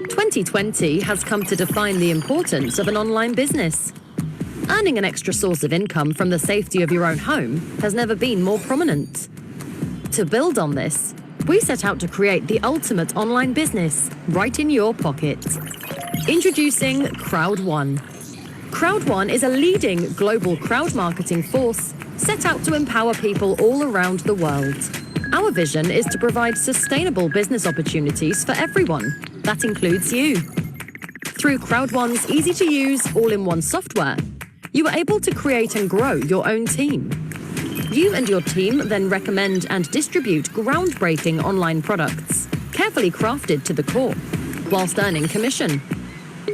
2020 has come to define the importance of an online business. Earning an extra source of income from the safety of your own home has never been more prominent. To build on this, we set out to create the ultimate online business right in your pocket. Introducing Crowd1. Crowd1 is a leading global crowd marketing force set out to empower people all around the world. Our vision is to provide sustainable business opportunities for everyone. That includes you. Through Crowd1's easy-to-use, all-in-one software, you are able to create and grow your own team. You and your team then recommend and distribute groundbreaking online products, carefully crafted to the core, whilst earning commission.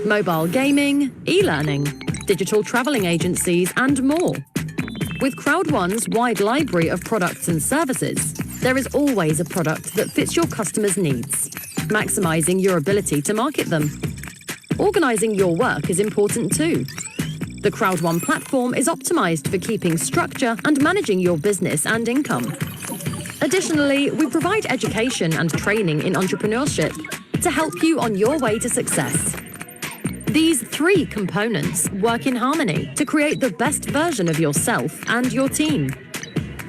Mobile gaming, e-learning, digital traveling agencies, and more. With Crowd1's wide library of products and services, there is always a product that fits your customers' needs, maximizing your ability to market them. Organizing your work is important too. The Crowd1 platform is optimized for keeping structure and managing your business and income. Additionally, we provide education and training in entrepreneurship to help you on your way to success. These three components work in harmony to create the best version of yourself and your team.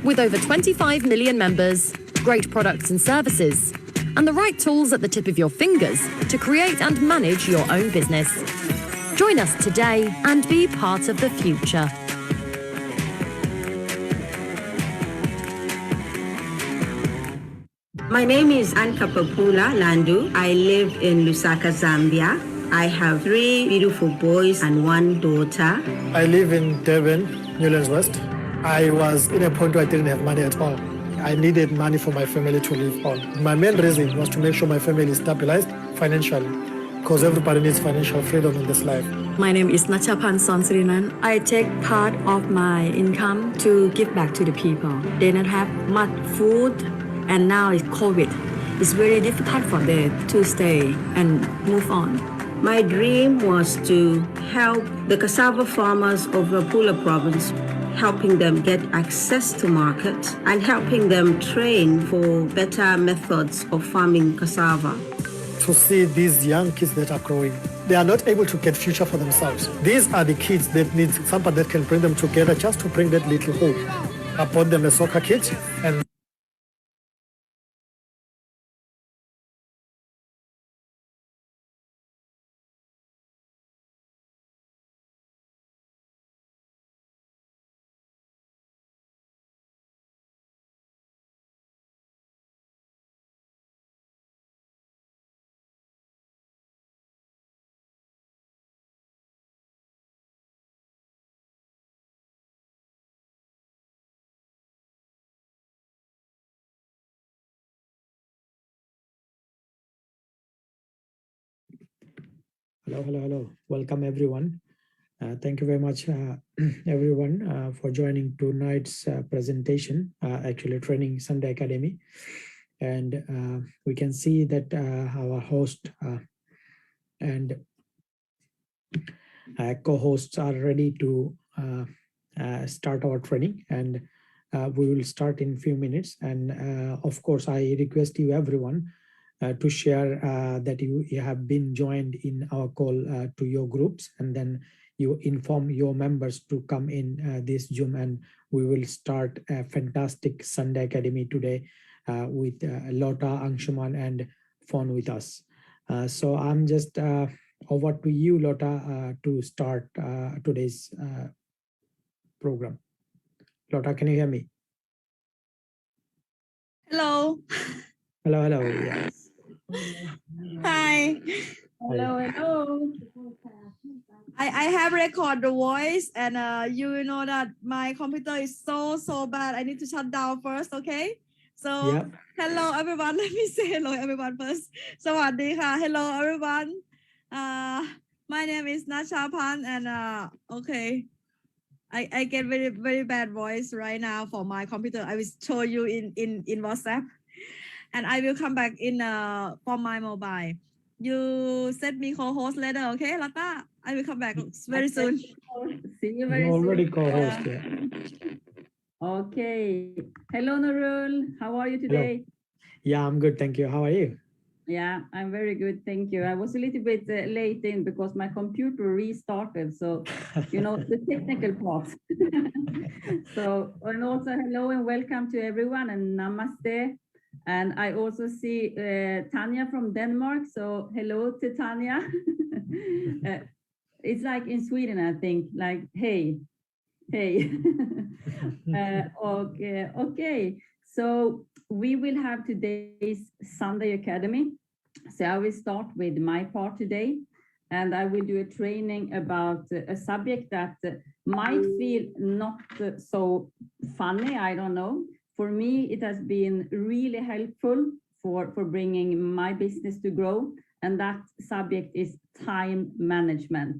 With over 25 million members, great products and services, and the right tools at the tip of your fingers to create and manage your own business. Join us today and be part of the future. My name is Ankapapula Landu. I live in Lusaka, Zambia. I have 3 beautiful boys and 1 daughter. I live in Durban, Newlands West. I was in a point where I didn't have money at all. I needed money for my family to live on. My main reason was to make sure my family is stabilized financially, because everybody needs financial freedom in this life. My name is Nachapan Sonsrinan. I take part of my income to give back to the people. They don't have much food, and now it's COVID. It's very difficult for them to stay and move on. My dream was to help the cassava farmers of Rapula province, helping them get access to market and helping them train for better methods of farming cassava. To see these young kids that are growing, they are not able to get future for themselves. These are the kids that need somebody that can bring them together just to bring that little hope. I bought them a soccer kit and Hello. Welcome, everyone. Thank you very much, everyone, for joining tonight's presentation, actually Training Sunday Academy. And we can see that our host and co-hosts are ready to start our training. And we will start in a few minutes. And of course, I request you, everyone, to share that you have been joined in our call to your groups, and then you inform your members to come in this Zoom, and we will start a fantastic Sunday Academy today with Lota, Anshuman, and Fawn with us. So I'm just over to you, Lota, to start today's program. Lota, can you hear me? Hello. Hello. Yes. Hi. Hello. I have recorded the voice, and you know that my computer is so bad. I need to shut down first, okay? So yep. Hello everyone. Let me say hello everyone first. Sawadee ka. Hello everyone. My name is Nacha Pan, and okay. I get very bad voice right now for my computer. I will show you in WhatsApp. And I will come back in for my mobile. You set me co-host later, okay, Lata? I will come back very soon. See you very soon. You already co-host, yeah. Okay. Hello, Nurul. How are you today? Hello. Yeah, I'm good. Thank you. How are you? Yeah, I'm very good, thank you. I was a little bit late in because my computer restarted, so you know the technical part. So, and also hello and welcome to everyone and namaste. And I also see Tanya from Denmark, so hello to Tanya. It's like in Sweden, I think, like hey. Okay. So we will have today's Sunday Academy. So I will start with my part today, and I will do a training about a subject that might feel not so funny, I don't know. For me, it has been really helpful for bringing my business to grow, and that subject is time management.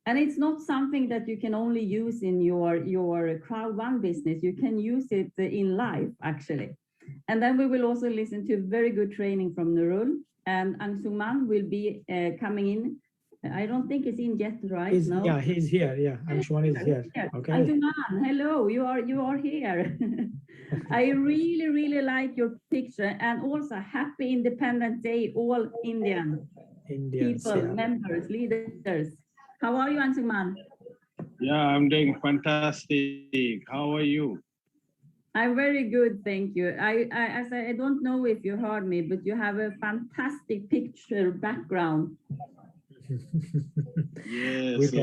And it's not something that you can only use in your Crowd1 business. You can use it in life, actually. And then we will also listen to very good training from Nurul. And Angsuman will be coming in. I don't think he's in yet, right? No? Yeah, he's here. Yeah, Anshuman is here. Okay. Angsuman, hello, you are here. I really like your picture, and also happy Independence Day, all Indians, people, yeah. members, leaders. How are you, Angsuman? Yeah, I'm doing fantastic. How are you? I'm very good, thank you. I don't know if you heard me, but you have a fantastic picture background. Yes.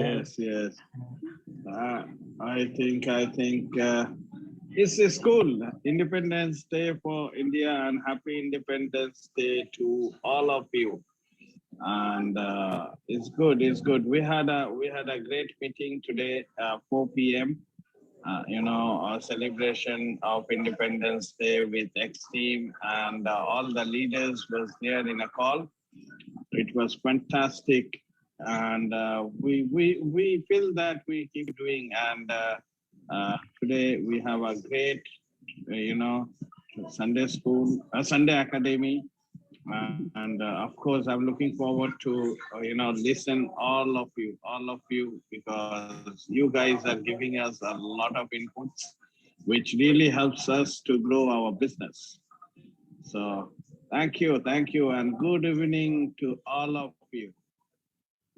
I think it's cool. Independence Day for India, and happy Independence Day to all of you. And it's good. We had a great meeting today, 4 p.m. A celebration of Independence Day with X-Team, and all the leaders was there in a call. It was fantastic, and we feel that we keep doing. And today we have a great, Sunday school, Sunday academy. And of course, I'm looking forward to listen all of you, because you guys are giving us a lot of inputs, which really helps us to grow our business. So thank you, and good evening to all of you.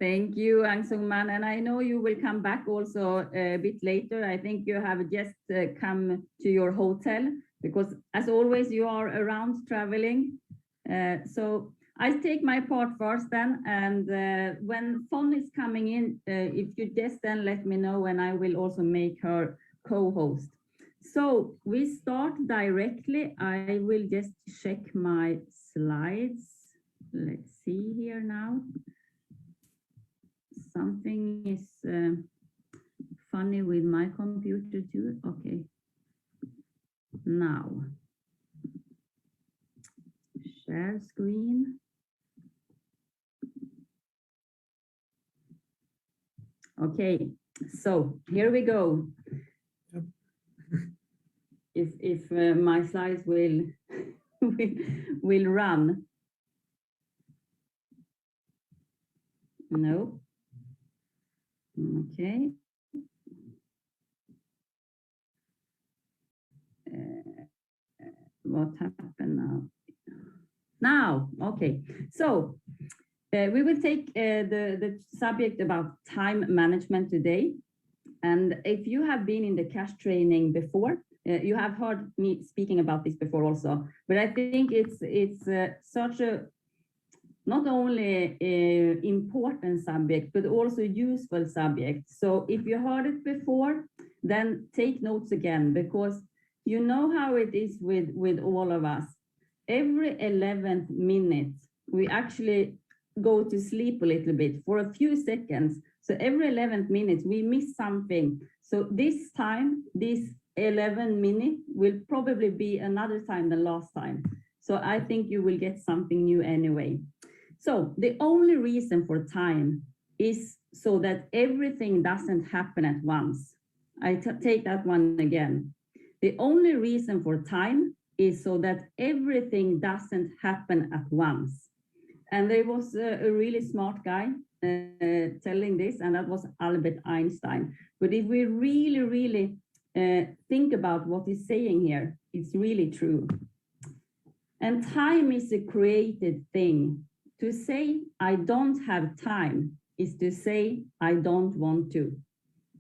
Thank you, Angsuman, and I know you will come back also a bit later. I think you have just come to your hotel, because as always you are around traveling. So I'll take my part first then, and when Fon is coming in, if you just then let me know, and I will also make her co-host. So we start directly. I will just check my slides. Let's see here now. Something is funny with my computer too. Okay. Now. Share screen. Okay, so here we go. If my slides will run. No. Okay. What happened now? Now, okay. So we will take the subject about time management today. And if you have been in the cash training before, you have heard me speaking about this before also, but I think it's such a not only important subject, but also useful subject. So if you heard it before, then take notes again, because you know how it is with all of us. Every 11th minute, we actually go to sleep a little bit for a few seconds. So every 11th minute, we miss something. So this time, this 11 minutes will probably be another time than last time. So I think you will get something new anyway. So the only reason for time is so that everything doesn't happen at once. I take that one again. The only reason for time is so that everything doesn't happen at once. And there was a really smart guy telling this, and that was Albert Einstein. But if we really think about what he's saying here, it's really true. And time is a created thing. To say I don't have time is to say I don't want to.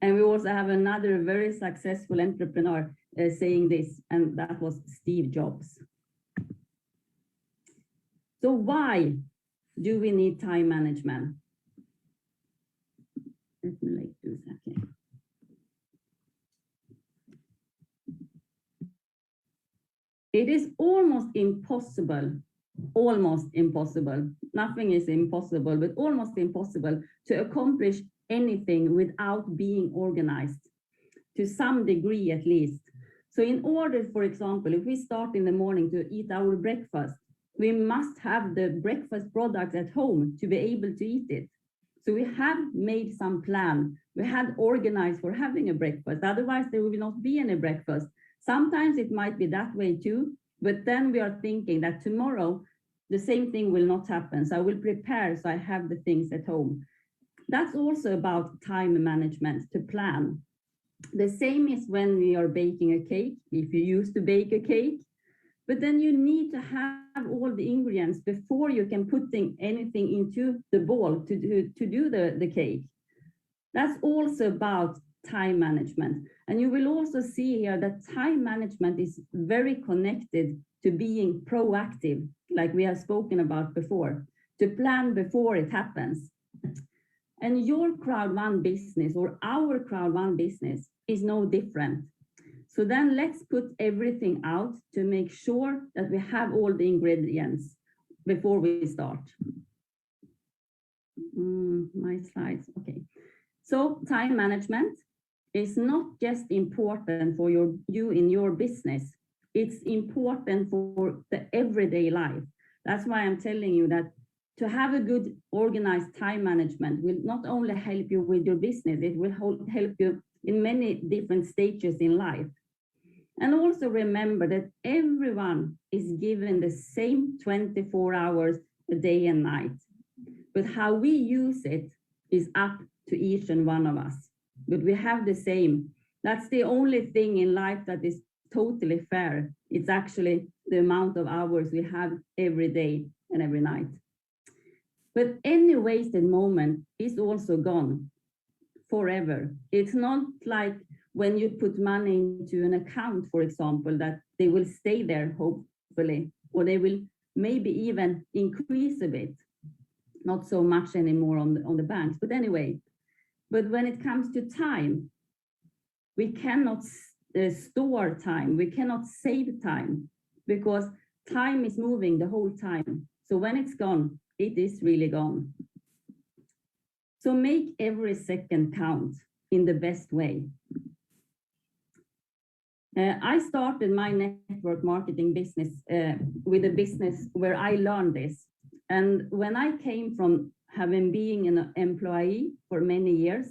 And we also have another very successful entrepreneur saying this, and that was Steve Jobs. So why do we need time management? Let me do that. Okay. It is almost impossible, nothing is impossible, but almost impossible to accomplish anything without being organized, to some degree at least. So in order, for example, if we start in the morning to eat our breakfast, we must have the breakfast products at home to be able to eat it. So we have made some plan. We had organized for having a breakfast. Otherwise, there will not be any breakfast. Sometimes it might be that way too, but then we are thinking that tomorrow, the same thing will not happen. So I will prepare so I have the things at home. That's also about time management, to plan. The same is when we are baking a cake, if you used to bake a cake, but then you need to have all the ingredients before you can put anything into the bowl to do the cake. That's also about time management. And you will also see here that time management is very connected to being proactive, like we have spoken about before, to plan before it happens. And your Crowd1 business or our Crowd1 business is no different. So then let's put everything out to make sure that we have all the ingredients before we start. My slides, okay. So time management is not just important for you in your business, it's important for the everyday life. That's why I'm telling you that to have a good organized time management will not only help you with your business, it will help you in many different stages in life. And also remember that everyone is given the same 24 hours a day and night. But how we use it is up to each and one of us. But we have the same. That's the only thing in life that is totally fair. It's actually the amount of hours we have every day and every night. But any wasted moment is also gone forever. It's not like when you put money into an account, for example, that they will stay there, hopefully, or they will maybe even increase a bit. Not so much anymore on the banks, but anyway. But when it comes to time, we cannot store time, we cannot save time, because time is moving the whole time. So when it's gone, it is really gone. So make every second count in the best way. I started my network marketing business with a business where I learned this. And when I came from having been an employee for many years,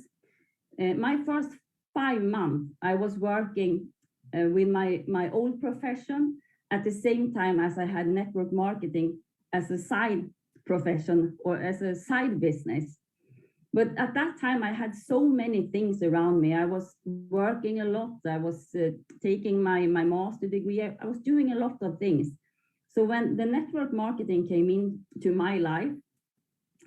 my first 5 months, I was working with my old profession at the same time as I had network marketing as a side profession or as a side business. But at that time, I had so many things around me. I was working a lot. I was taking my master degree. I was doing a lot of things. So when the network marketing came into my life,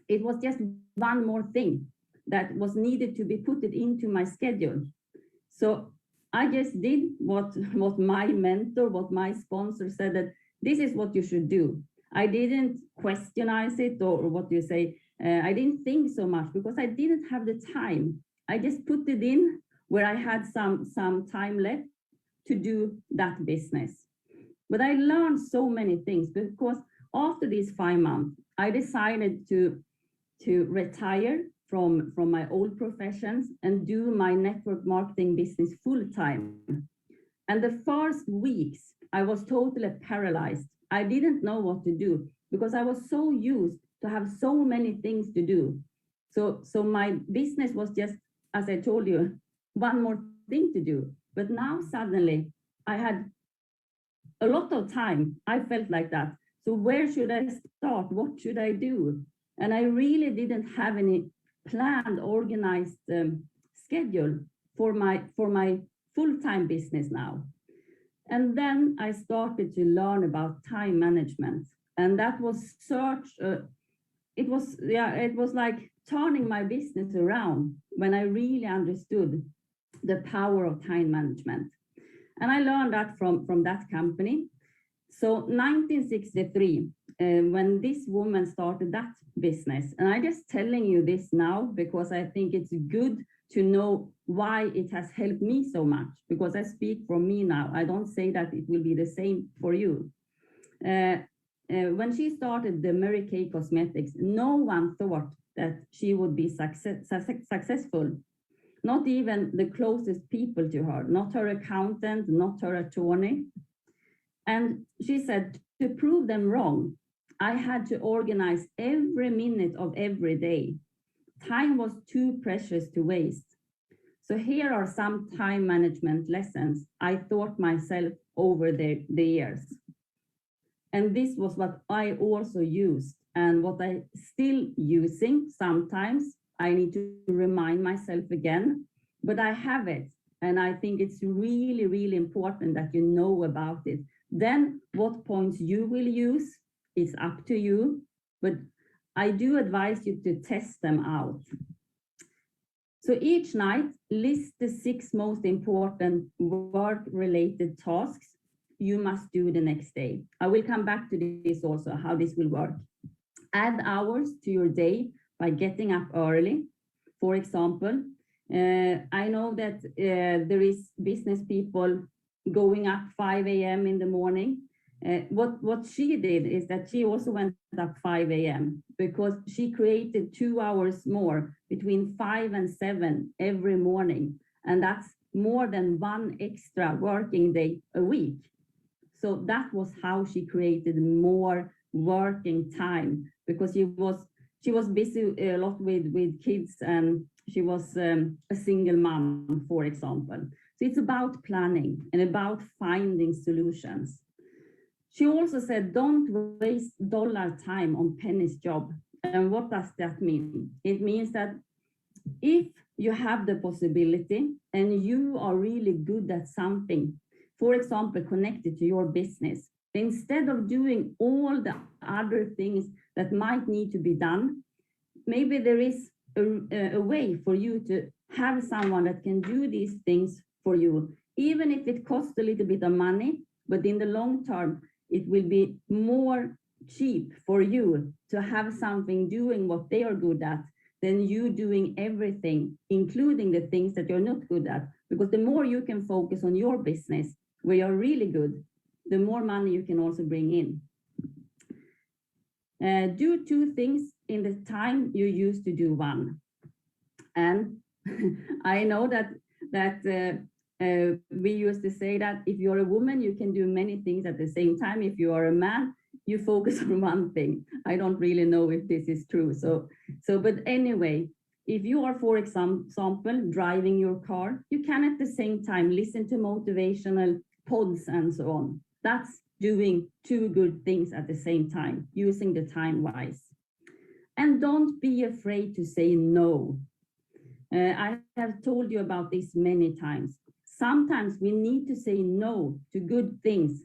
it was just one more thing that was needed to be put into my schedule. So I just did what my mentor, what my sponsor said, that this is what you should do. I didn't questionize it or what you say. I didn't think so much because I didn't have the time. I just put it in where I had some time left to do that business. But I learned so many things because after these 5 months, I decided to retire from my old professions and do my network marketing business full time. And the first weeks, I was totally paralyzed. I didn't know what to do because I was so used to have so many things to do. So my business was just, as I told you, one more thing to do. But now suddenly I had a lot of time. I felt like that. So where should I start? What should I do? And I really didn't have any planned, organized schedule for my full-time business now. And then I started to learn about time management. And that was it was like turning my business around when I really understood the power of time management. And I learned that from that company. So 1963, when this woman started that business, and I'm just telling you this now because I think it's good to know why it has helped me so much, because I speak from me now. I don't say that it will be the same for you. When she started the Mary Kay Cosmetics, no one thought that she would be successful. Not even the closest people to her, not her accountant, not her attorney. And she said, to prove them wrong, I had to organize every minute of every day. Time was too precious to waste. So here are some time management lessons I taught myself over the years. And this was what I also used and what I still using sometimes. I need to remind myself again, but I have it. And I think it's really, really important that you know about it. Then what points you will use is up to you, but I do advise you to test them out. So each night, list the 6 most important work-related tasks you must do the next day. I will come back to this also, how this will work. Add hours to your day by getting up early. For example, I know that there is business people going up 5 a.m. in the morning. What she did is that she also went up 5 a.m. because she created 2 hours more between 5 and 7 every morning. And that's more than 1 extra working day a week. So that was how she created more working time, because she was busy a lot with kids, and she was a single mom, for example. So it's about planning and about finding solutions. She also said, don't waste dollar time on Penny's job. And what does that mean? It means that if you have the possibility and you are really good at something, for example, connected to your business, instead of doing all the other things that might need to be done, maybe there is a way for you to have someone that can do these things for you, even if it costs a little bit of money, but in the long term, it will be more cheap for you to have something doing what they are good at than you doing everything, including the things that you're not good at. Because the more you can focus on your business, where you're really good, the more money you can also bring in. Do 2 things in the time you used to do 1. And I know that we used to say that if you're a woman, you can do many things at the same time. If you are a man, you focus on one thing. I don't really know if this is true. But anyway, if you are, for example, driving your car, you can at the same time listen to motivational pods and so on. That's doing 2 good things at the same time, using the time wise. And don't be afraid to say no. I have told you about this many times. Sometimes we need to say no to good things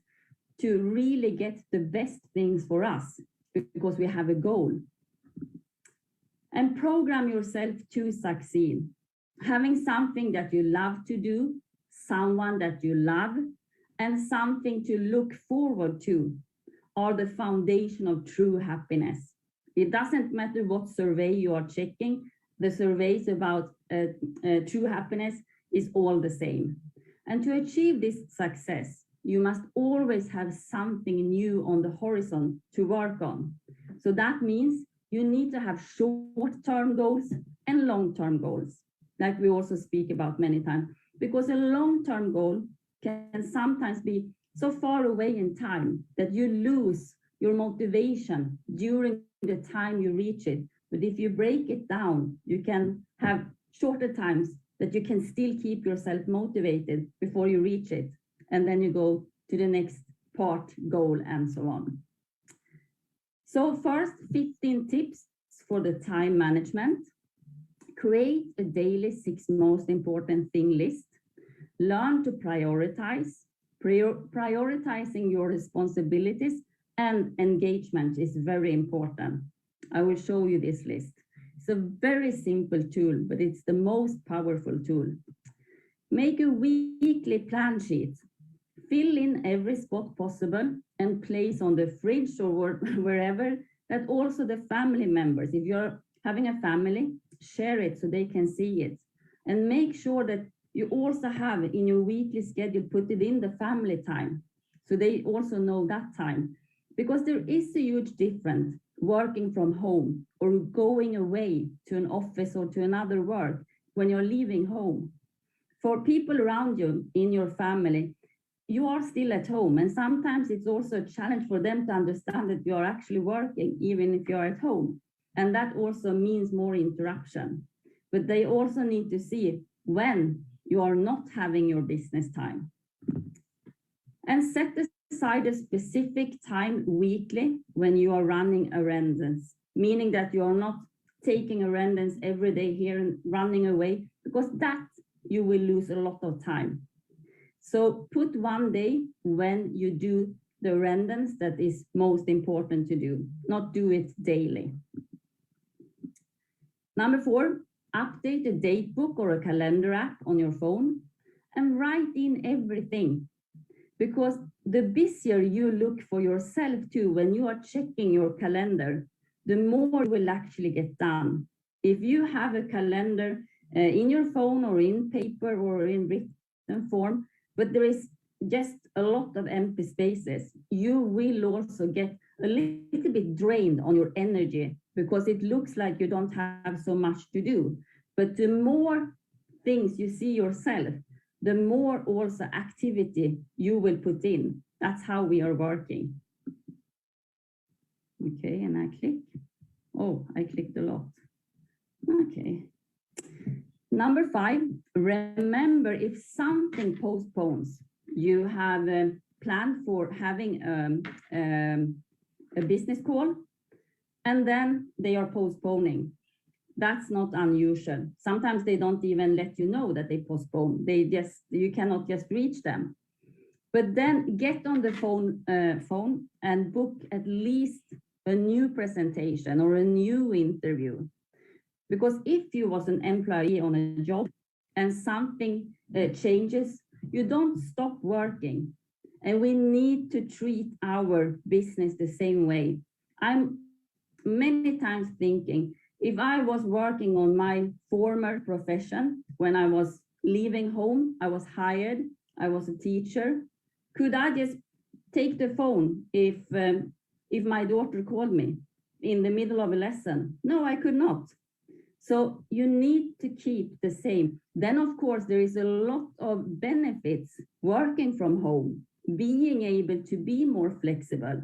to really get the best things for us, because we have a goal. And program yourself to succeed. Having something that you love to do, someone that you love, and something to look forward to are the foundation of true happiness. It doesn't matter what survey you are checking, the surveys about true happiness is all the same. And to achieve this success, you must always have something new on the horizon to work on. So that means you need to have short-term goals and long-term goals, like we also speak about many times, because a long-term goal can sometimes be so far away in time that you lose your motivation during the time you reach it. But if you break it down, you can have shorter times that you can still keep yourself motivated before you reach it. And then you go to the next part, goal, and so on. So first, 15 tips for the time management. Create a daily 6 most important thing list. Learn to prioritize. Prioritizing your responsibilities and engagement is very important. I will show you this list. It's a very simple tool, but it's the most powerful tool. Make a weekly plan sheet. Fill in every spot possible and place on the fridge or wherever that also the family members, if you're having a family, share it so they can see it. And make sure that you also have in your weekly schedule, put it in the family time, so they also know that time. Because there is a huge difference working from home or going away to an office or to another work when you're leaving home. For people around you in your family, you are still at home, and sometimes it's also a challenge for them to understand that you are actually working, even if you're at home. And that also means more interaction. But they also need to see when you are not having your business time. And set aside a specific time weekly when you are running errands, meaning that you are not taking errands every day here and running away, because that you will lose a lot of time. So put one day when you do the errands that is most important to do, not do it daily. Number 4, update a date book or a calendar app on your phone and write in everything. Because the busier you look for yourself too, when you are checking your calendar, the more you will actually get done. If you have a calendar in your phone or in paper or in written form, but there is just a lot of empty spaces, you will also get a little bit drained on your energy because it looks like you don't have so much to do. But the more things you see yourself, the more also activity you will put in. That's how we are working. Okay, and I click. Oh, I clicked a lot. Okay. Number 5, remember if something postpones, you have planned for having a business call, and then they are postponing. That's not unusual. Sometimes they don't even let you know that they postpone. You cannot just reach them. But then get on the phone and book at least a new presentation or a new interview. Because if you was an employee on a job and something changes, you don't stop working. And we need to treat our business the same way. I'm many times thinking, if I was working on my former profession, when I was leaving home, I was hired, I was a teacher, could I just take the phone if my daughter called me in the middle of a lesson? No, I could not. So you need to keep the same. Then, of course, there is a lot of benefits working from home, being able to be more flexible.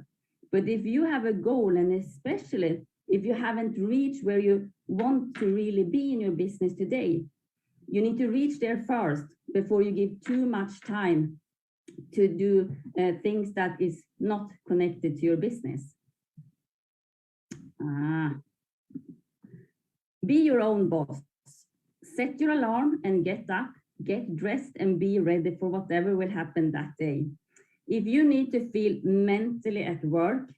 But if you have a goal, and especially if you haven't reached where you want to really be in your business today, you need to reach there first before you give too much time to do things that is not connected to your business. Be your own boss. Set your alarm and get up, get dressed and be ready for whatever will happen that day. If you need to feel mentally at work,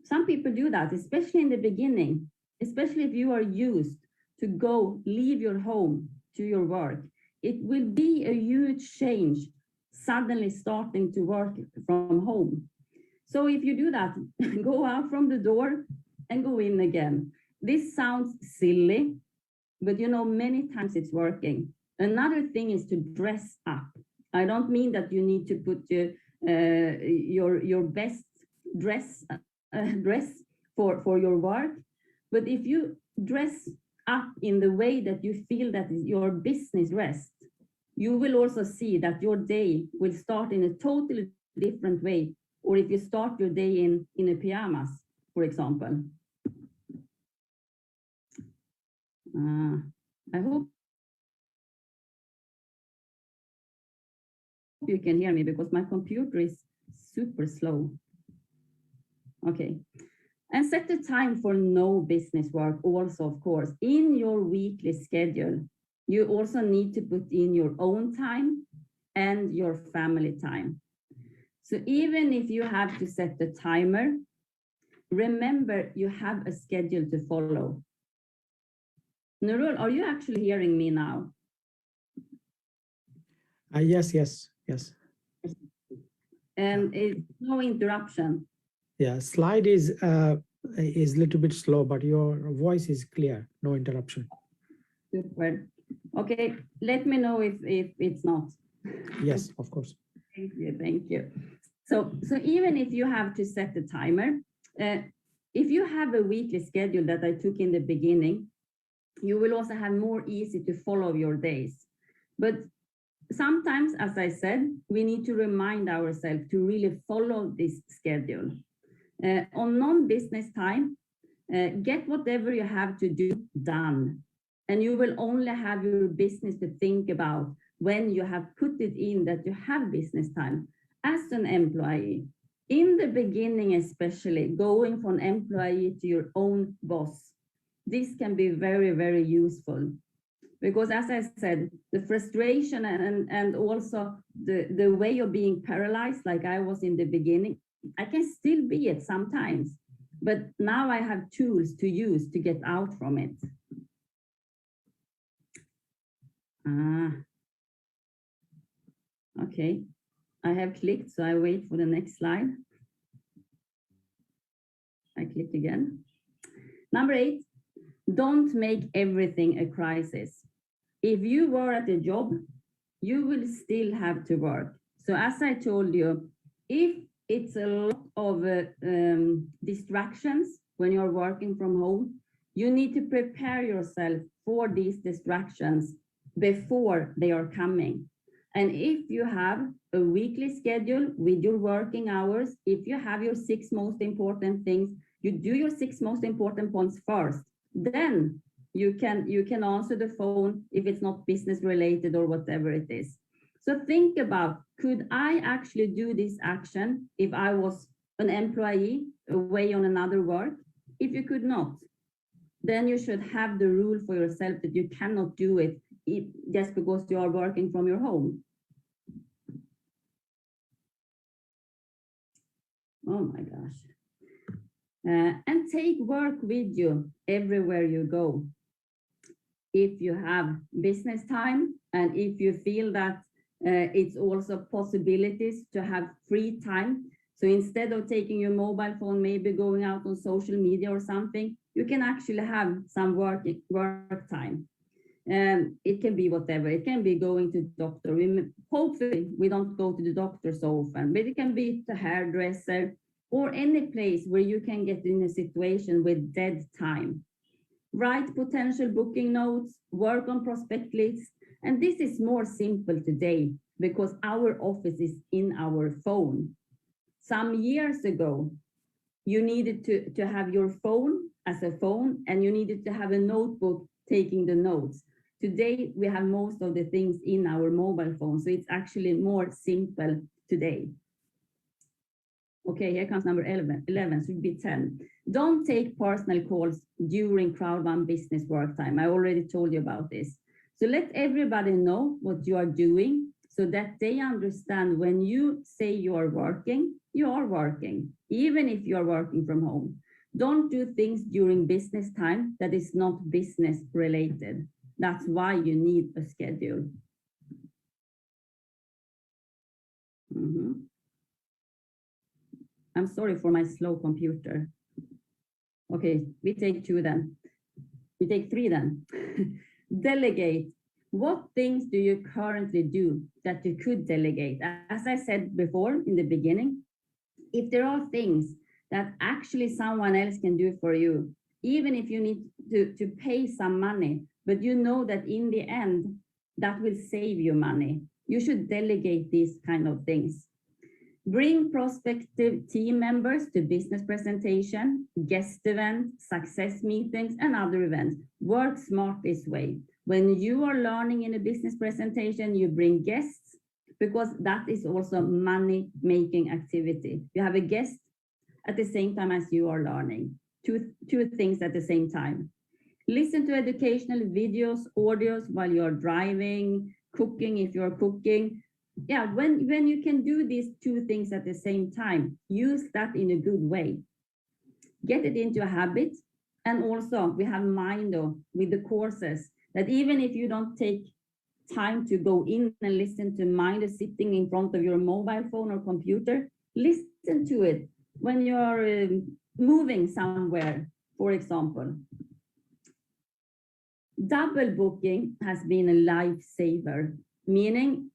some people do that, especially in the beginning, especially if you are used to leave your home to your work. It will be a huge change suddenly starting to work from home. So if you do that, go out from the door and go in again. This sounds silly, but you know, many times it's working. Another thing is to dress up. I don't mean that you need to put your best dress for your work, but if you dress up in the way that you feel that is your business rest, you will also see that your day will start in a totally different way. Or if you start your day in a pajamas, for example. I hope you can hear me because my computer is super slow. Okay. And set the time for no business work also, of course. In your weekly schedule, you also need to put in your own time and your family time. So even if you have to set the timer, remember you have a schedule to follow. Nurul, are you actually hearing me now? Yes. And it's no interruption. Yeah, slide is a little bit slow, but your voice is clear, no interruption. Super. Okay, let me know if it's not. Yes, of course. Thank you. So even if you have to set the timer, if you have a weekly schedule that I took in the beginning, you will also have more easy to follow your days. But sometimes, as I said, we need to remind ourselves to really follow this schedule. On non-business time, get whatever you have to do done. And you will only have your business to think about when you have put it in that you have business time. As an employee, in the beginning especially, going from employee to your own boss, this can be very, very useful. Because as I said, the frustration and also the way of being paralyzed, like I was in the beginning, I can still be it sometimes. But now I have tools to use to get out from it. Okay, I have clicked, so I wait for the next slide. I click again. Number 8, don't make everything a crisis. If you were at a job, you will still have to work. So as I told you, if it's a lot of distractions when you're working from home, you need to prepare yourself for these distractions before they are coming. And if you have a weekly schedule with your working hours, if you have your 6 most important things, you do your 6 most important points first. Then you can answer the phone if it's not business related or whatever it is. So think about, could I actually do this action if I was an employee away on another work? If you could not, then you should have the rule for yourself that you cannot do it just because you are working from your home. Oh my gosh. And take work with you everywhere you go. If you have business time and if you feel that it's also possibilities to have free time. So instead of taking your mobile phone, maybe going out on social media or something, you can actually have some work time. It can be whatever. It can be going to the doctor. Hopefully we don't go to the doctor so often, but it can be the hairdresser or any place where you can get in a situation with dead time. Write potential booking notes, work on prospect lists. And this is more simple today because our office is in our phone. Some years ago, you needed to have your phone as a phone and you needed to have a notebook taking the notes. Today, we have most of the things in our mobile phone, so it's actually more simple today. Okay, here comes number 11, should be 10. Don't take personal calls during Crowd1 business work time. I already told you about this. So let everybody know what you are doing so that they understand when you say you are working, even if you are working from home. Don't do things during business time that is not business related. That's why you need a schedule. I'm sorry for my slow computer. Okay, we take 2 then. We take 3 then. Delegate. What things do you currently do that you could delegate? As I said before in the beginning, if there are things that actually someone else can do for you, even if you need to pay some money, but you know that in the end, that will save you money, you should delegate these kind of things. Bring prospective team members to business presentation, guest events, success meetings, and other events. Work smart this way. When you are learning in a business presentation, you bring guests because that is also money-making activity. You have a guest at the same time as you are learning. Two things at the same time. Listen to educational videos, audios while you're driving, cooking if you're cooking. yeah, when you can do these two things at the same time, use that in a good way. Get it into a habit. And also we have Mindo with the courses that even if you don't take time to go in and listen to Mindo sitting in front of your mobile phone or computer, listen to it when you're moving somewhere, for example. Double booking has been a lifesaver, meaning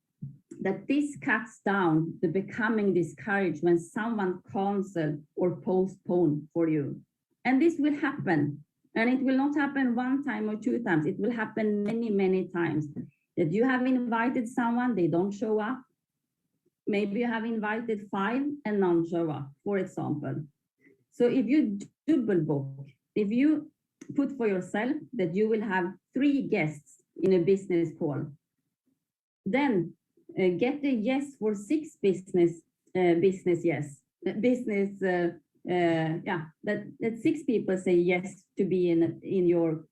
that this cuts down the becoming discouraged when someone cancel or postpone for you. And this will happen. And it will not happen one time or two times. It will happen many, many times. That you have invited someone, they don't show up. Maybe you have invited 5 and none show up, for example. So if you double book, if you put for yourself that you will have 3 guests in a business call, then get a yes for 6 business yes. That 6 people say yes to be in your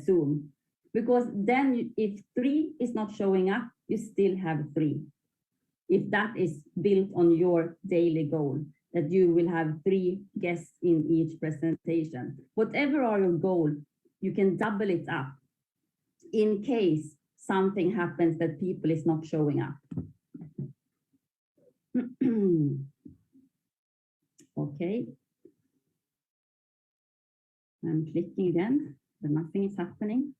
Zoom. Because then if 3 is not showing up, you still have 3. If that is built on your daily goal, that you will have 3 guests in each presentation. Whatever are your goal, you can double it up in case something happens that people is not showing up. Okay. I'm clicking again, but nothing is happening.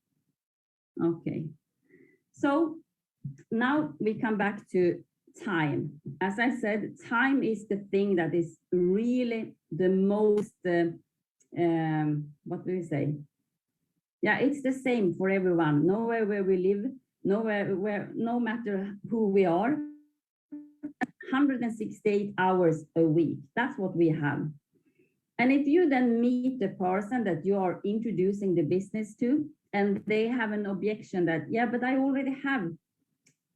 Okay. So now we come back to time. As I said, time is the thing that is really the most, what do we say? Yeah, it's the same for everyone, nowhere where we live, no matter who we are, 168 hours a week. That's what we have. And if you then meet the person that you are introducing the business to, and they have an objection that, yeah, but I already have,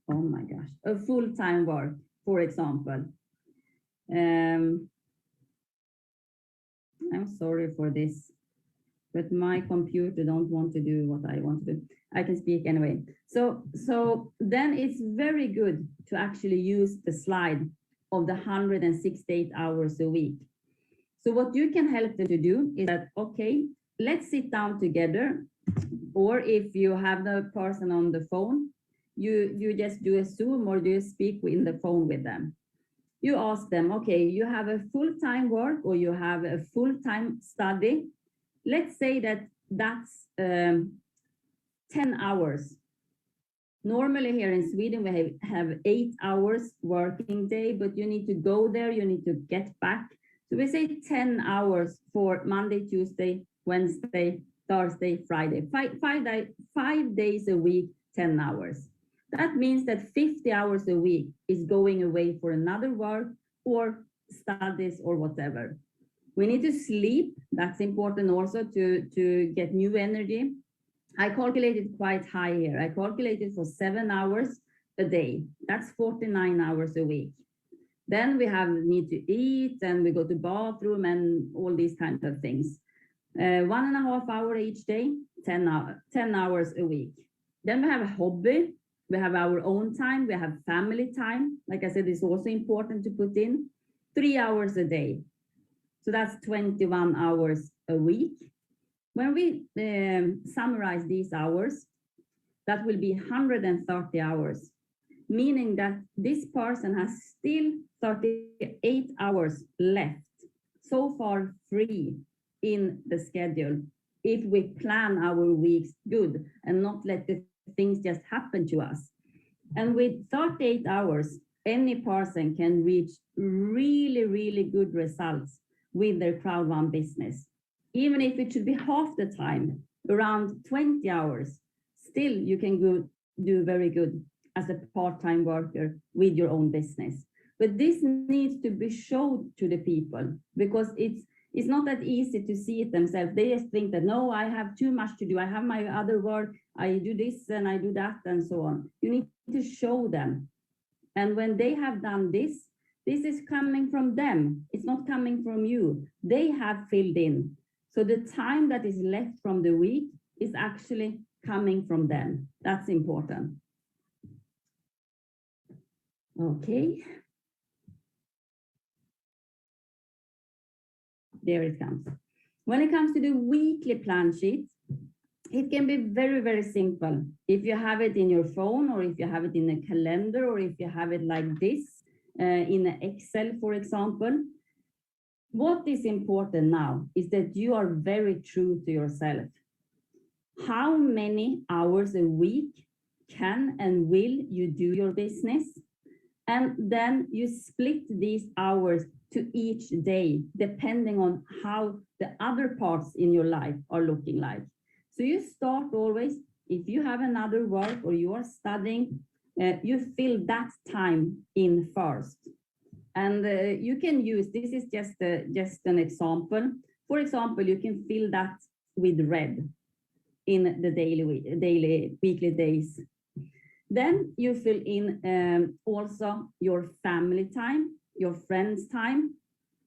oh my gosh, a full-time work, for example. I'm sorry for this, but my computer don't want to do what I want to do. I can speak anyway. So then it's very good to actually use the slide of the 168 hours a week. So what you can help them to do is that, okay, let's sit down together. Or if you have the person on the phone, you just do a Zoom or do you speak in the phone with them. You ask them, okay, you have a full-time work or you have a full-time study. Let's say that that's 10 hours. Normally here in Sweden, we have 8 hours working day, but you need to go there, you need to get back. So we say 10 hours for Monday, Tuesday, Wednesday, Thursday, Friday, 5 days a week, 10 hours. That means that 50 hours a week is going away for another work or studies or whatever. We need to sleep. That's important also to get new energy. I calculated quite high here. I calculated for 7 hours a day. That's 49 hours a week. Then we need to eat and we go to bathroom and all these kinds of things. 1.5 hours each day, 10 hours a week. Then we have a hobby. We have our own time. We have family time. Like I said, it's also important to put in 3 hours a day. So that's 21 hours a week. When we summarize these hours, that will be 130 hours, meaning that this person has still 38 hours left, so far free in the schedule, if we plan our weeks good and not let the things just happen to us. And with 38 hours, any person can reach really, really good results with their Crowd1 business. Even if it should be half the time, around 20 hours, still you can do very good as a part-time worker with your own business. But this needs to be shown to the people because it's not that easy to see it themselves. They just think that, no, I have too much to do. I have my other work. I do this and I do that and so on. You need to show them. And when they have done this is coming from them. It's not coming from you. They have filled in. So the time that is left from the week is actually coming from them. That's important. Okay. There it comes. When it comes to the weekly plan sheet, it can be very, very simple. If you have it in your phone, or if you have it in a calendar, or if you have it like this in Excel, for example. What is important now is that you are very true to yourself. How many hours a week can and will you do your business? And then you split these hours to each day, depending on how the other parts in your life are looking like. So you start always, if you have another work or you are studying, you fill that time in first. And you can use, this is just an example. For example, you can fill that with red in the weekly days. Then you fill in also your family time, your friends' time.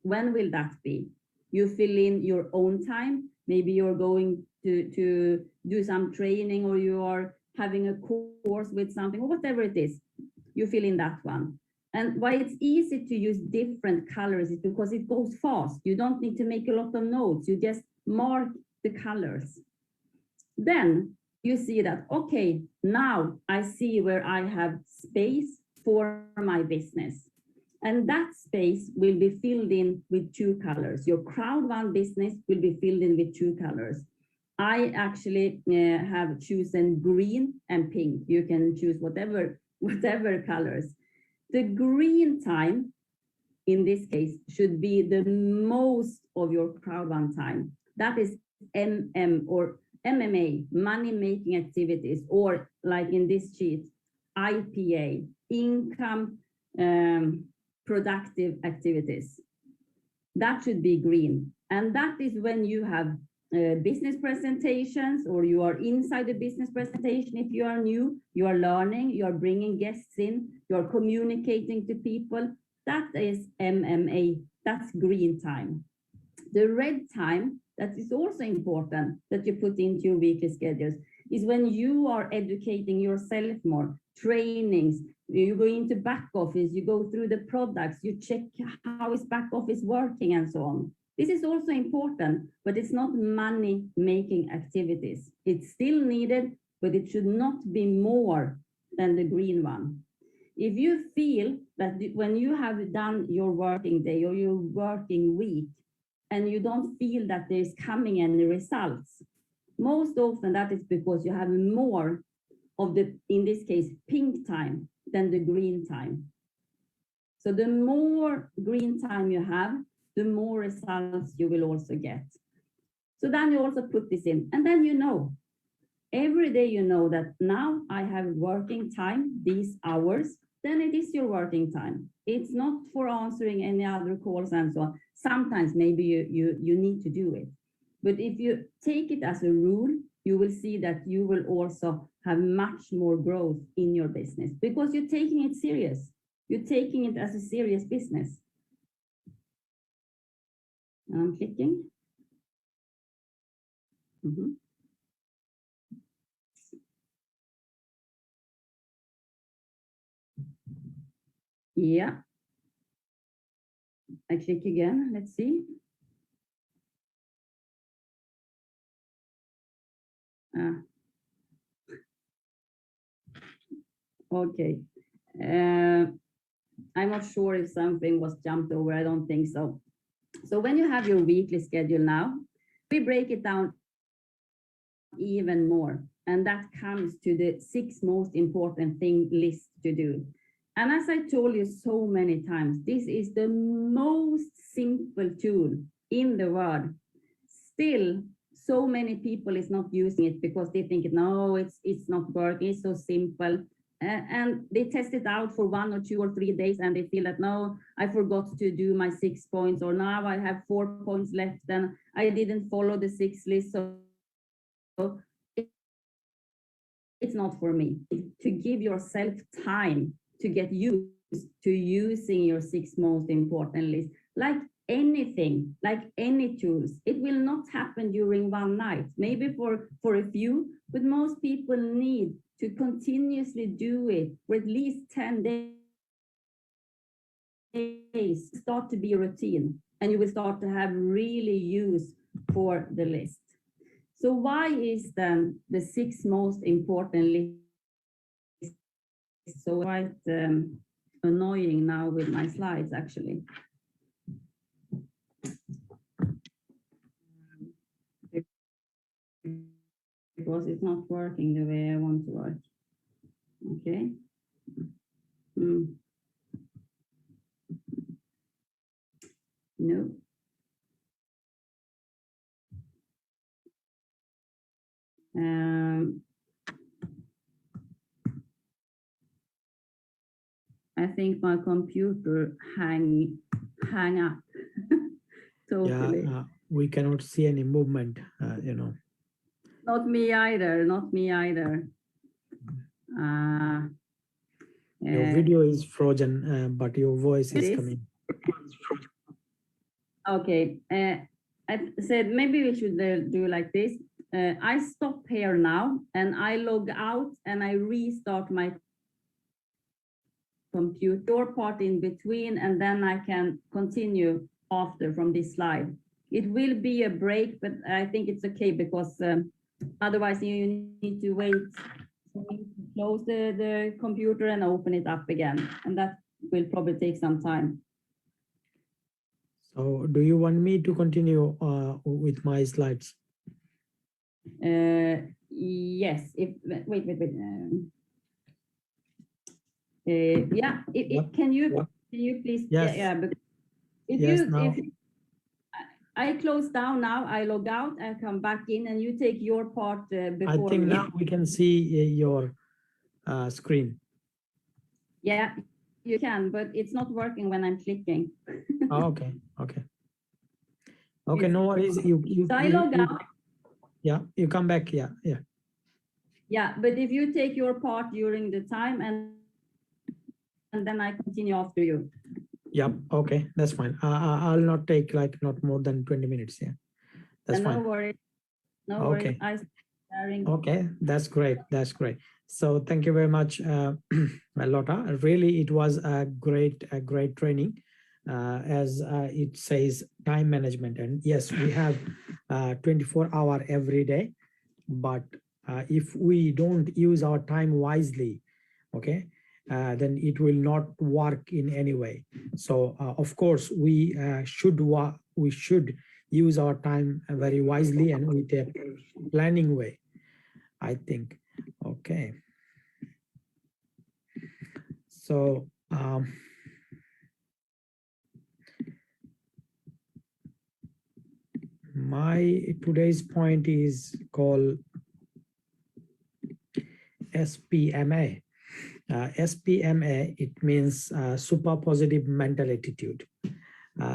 When will that be? You fill in your own time. Maybe you're going to do some training, or you are having a course with something, or whatever it is. You fill in that one. And why it's easy to use different colors is because it goes fast. You don't need to make a lot of notes. You just mark the colors. Then you see that, okay, now I see where I have space for my business. And that space will be filled in with 2 colors. Your Crowd1 business will be filled in with 2 colors. I actually have chosen green and pink. You can choose whatever colors. The green time, in this case, should be the most of your Crowd1 time. That is MM or MMA, money making activities, or like in this sheet, IPA, income productive activities. That should be green. And that is when you have business presentations, or you are inside a business presentation. If you are new, you are learning, you are bringing guests in, you are communicating to people. That is MMA, that's green time. The red time, that is also important that you put into your weekly schedules, is when you are educating yourself more, trainings, you go into back office, you go through the products, you check how is back office working and so on. This is also important, but it's not money making activities. It's still needed, but it should not be more than the green one. If you feel that when you have done your working day or your working week, and you don't feel that there's coming any results, most often that is because you have more of the, in this case, pink time than the green time. So the more green time you have, the more results you will also get. So then you also put this in, and then you know, every day you know that now I have working time, these hours, then it is your working time. It's not for answering any other calls and so on. Sometimes maybe you need to do it. But if you take it as a rule, you will see that you will also have much more growth in your business because you're taking it serious. You're taking it as a serious business. And I'm clicking. Yeah. I click again. Let's see. Okay. I'm not sure if something was jumped over. I don't think so. So when you have your weekly schedule now, we break it down even more. And that comes to the 6 most important thing list to do. And as I told you so many times, this is the most simple tool in the world. Still, so many people is not using it because they think, no, it's not working, it's so simple. And they test it out for 1 or 2 or 3 days and they feel that, no, I forgot to do my 6 points, or now I have 4 points left and I didn't follow the 6 list. So it's not for me. To give yourself time to get used to using your 6 most important lists. Like anything, like any tools, it will not happen during one night, maybe for a few, but most people need to continuously do it for at least 10 days days start to be a routine, and you will start to have really use for the list. So why is then the 6 most important lists so quite annoying now with my slides actually? Because it's not working the way I want to work. Okay. No. I think my computer hang up totally. Yeah, we cannot see any movement, you know. Not me either, not me either. Your video is frozen, but your voice is coming. Okay, I said maybe we should do like this. I stop here now and I log out and I restart my computer part in between, and then I can continue after from this slide. It will be a break, but I think it's okay because otherwise you need to wait to close the computer and open it up again, and that will probably take some time. So do you want me to continue with my slides? Yes, if wait. Yeah, can you please? Yes. Yeah, but if yes, if I close down now, I log out, I come back in, and you take your part before. I think now we can see your screen. Yeah, you can, but it's not working when I'm clicking. Oh, okay. Okay, no worries. So I log out. Yeah, you come back. Yeah. Yeah, but if you take your part during the time and then I continue after you. Yep. Okay, that's fine. I'll not take not more than 20 minutes. Yeah, that's fine. No worries. No okay. worries. Okay, that's great. That's great. So thank you very much, Lotta. Really, it was a great training. As it says, time management, and yes, we have 24-hour every day, but if we don't use our time wisely, okay, then it will not work in any way. So of course we should use our time very wisely and with a planning way, I think. Okay, so my today's point is called SPMA. SPMA, it means super positive mental attitude.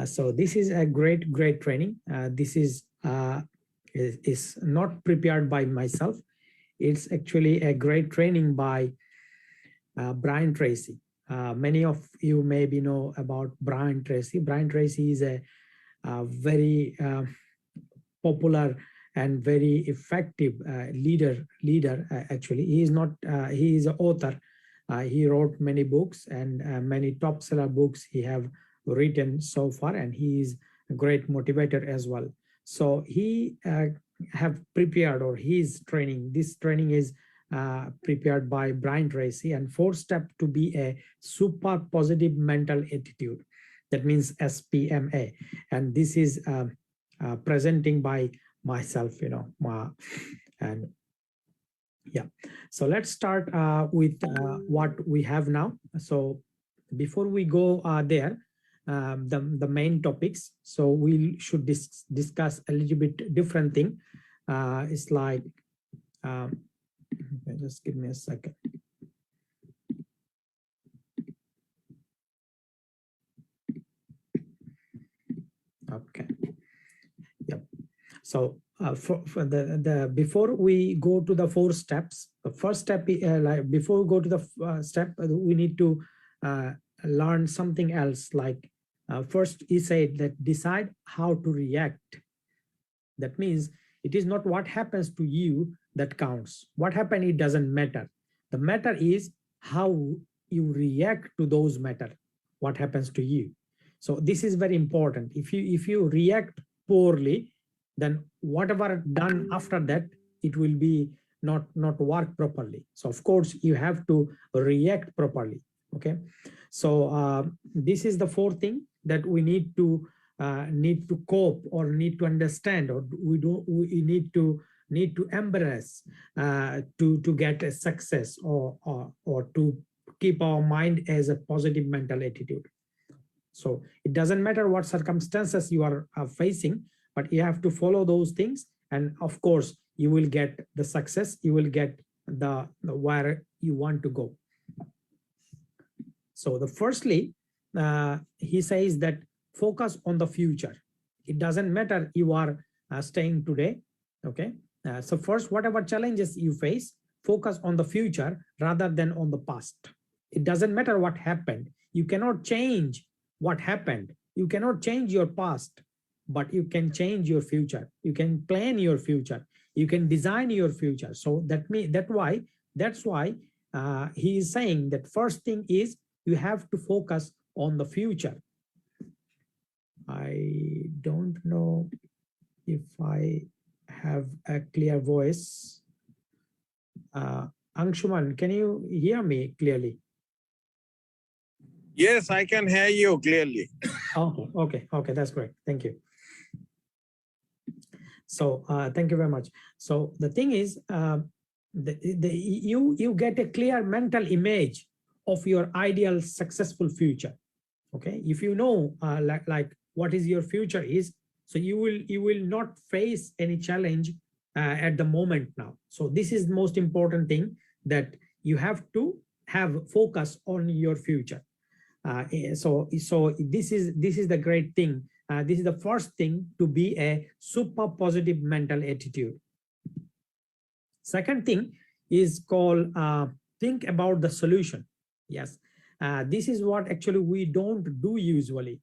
So this is a great training. This is not prepared by myself. It's actually a great training by Brian Tracy. Many of you maybe know about Brian Tracy. Brian Tracy is a very popular and very effective leader. Actually, he is not. He is an author. He wrote many books and many top seller books he have written so far, and he is a great motivator as well. So he have prepared, or his training. This training is prepared by Brian Tracy, and 4 steps to be a super positive mental attitude. That means SPMA, and this is presenting by myself, and yeah. So let's start with what we have now. So before we go there, the main topics. So we should discuss a little bit different thing. It's like, just give me a second. Okay. Yep. So for the before we go to the 4 steps, the first step, like before we go to the step, we need to learn something else. Like first, he said that decide how to react. That means it is not what happens to you that counts. What happened, it doesn't matter. The matter is how you react to those matter. what happens to you. So this is very important. If you react poorly, then whatever done after that, it will be not work properly. So of course you have to react properly. Okay, so this is the fourth thing that we need to cope or need to understand, or we need to embrace to get a success, or to keep our mind as a positive mental attitude. So it doesn't matter what circumstances you are facing, but you have to follow those things, and of course you will get the success, you will get the where you want to go. So the firstly, he says that focus on the future. It doesn't matter you are staying today. Okay, so first, whatever challenges you face, focus on the future rather than on the past. It doesn't matter what happened. You cannot change what happened. You cannot change your past, but you can change your future. You can plan your future. You can design your future. So that's why he is saying that first thing is you have to focus on the future. I don't know if I have a clear voice. Anshuman, can you hear me clearly? Yes, I can hear you clearly. Okay, that's great. Thank you. So thank you very much. So the thing is, you get a clear mental image of your ideal successful future. Okay, if you know like what is your future is, so you will not face any challenge at the moment now. So this is the most important thing, that you have to have focus on your future. So this is the great thing. This is the first thing, to be a super positive mental attitude. Second thing is called think about the solution. Yes, this is what actually we don't do usually.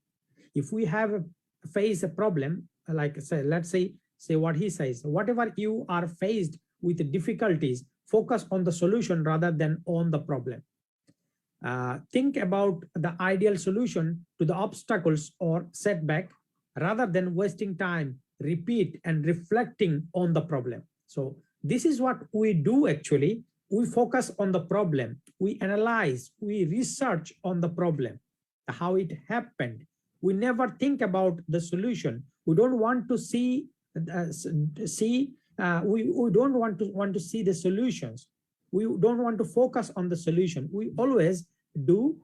If we have face a problem, like let's say what he says, whatever you are faced with the difficulties, focus on the solution rather than on the problem. Think about the ideal solution to the obstacles or setback rather than wasting time, repeat and reflecting on the problem. So this is what we do actually. We focus on the problem, we analyze, we research on the problem, how it happened. We never think about the solution. We don't want to see we don't want to see the solutions. We don't want to focus on the solution. We always do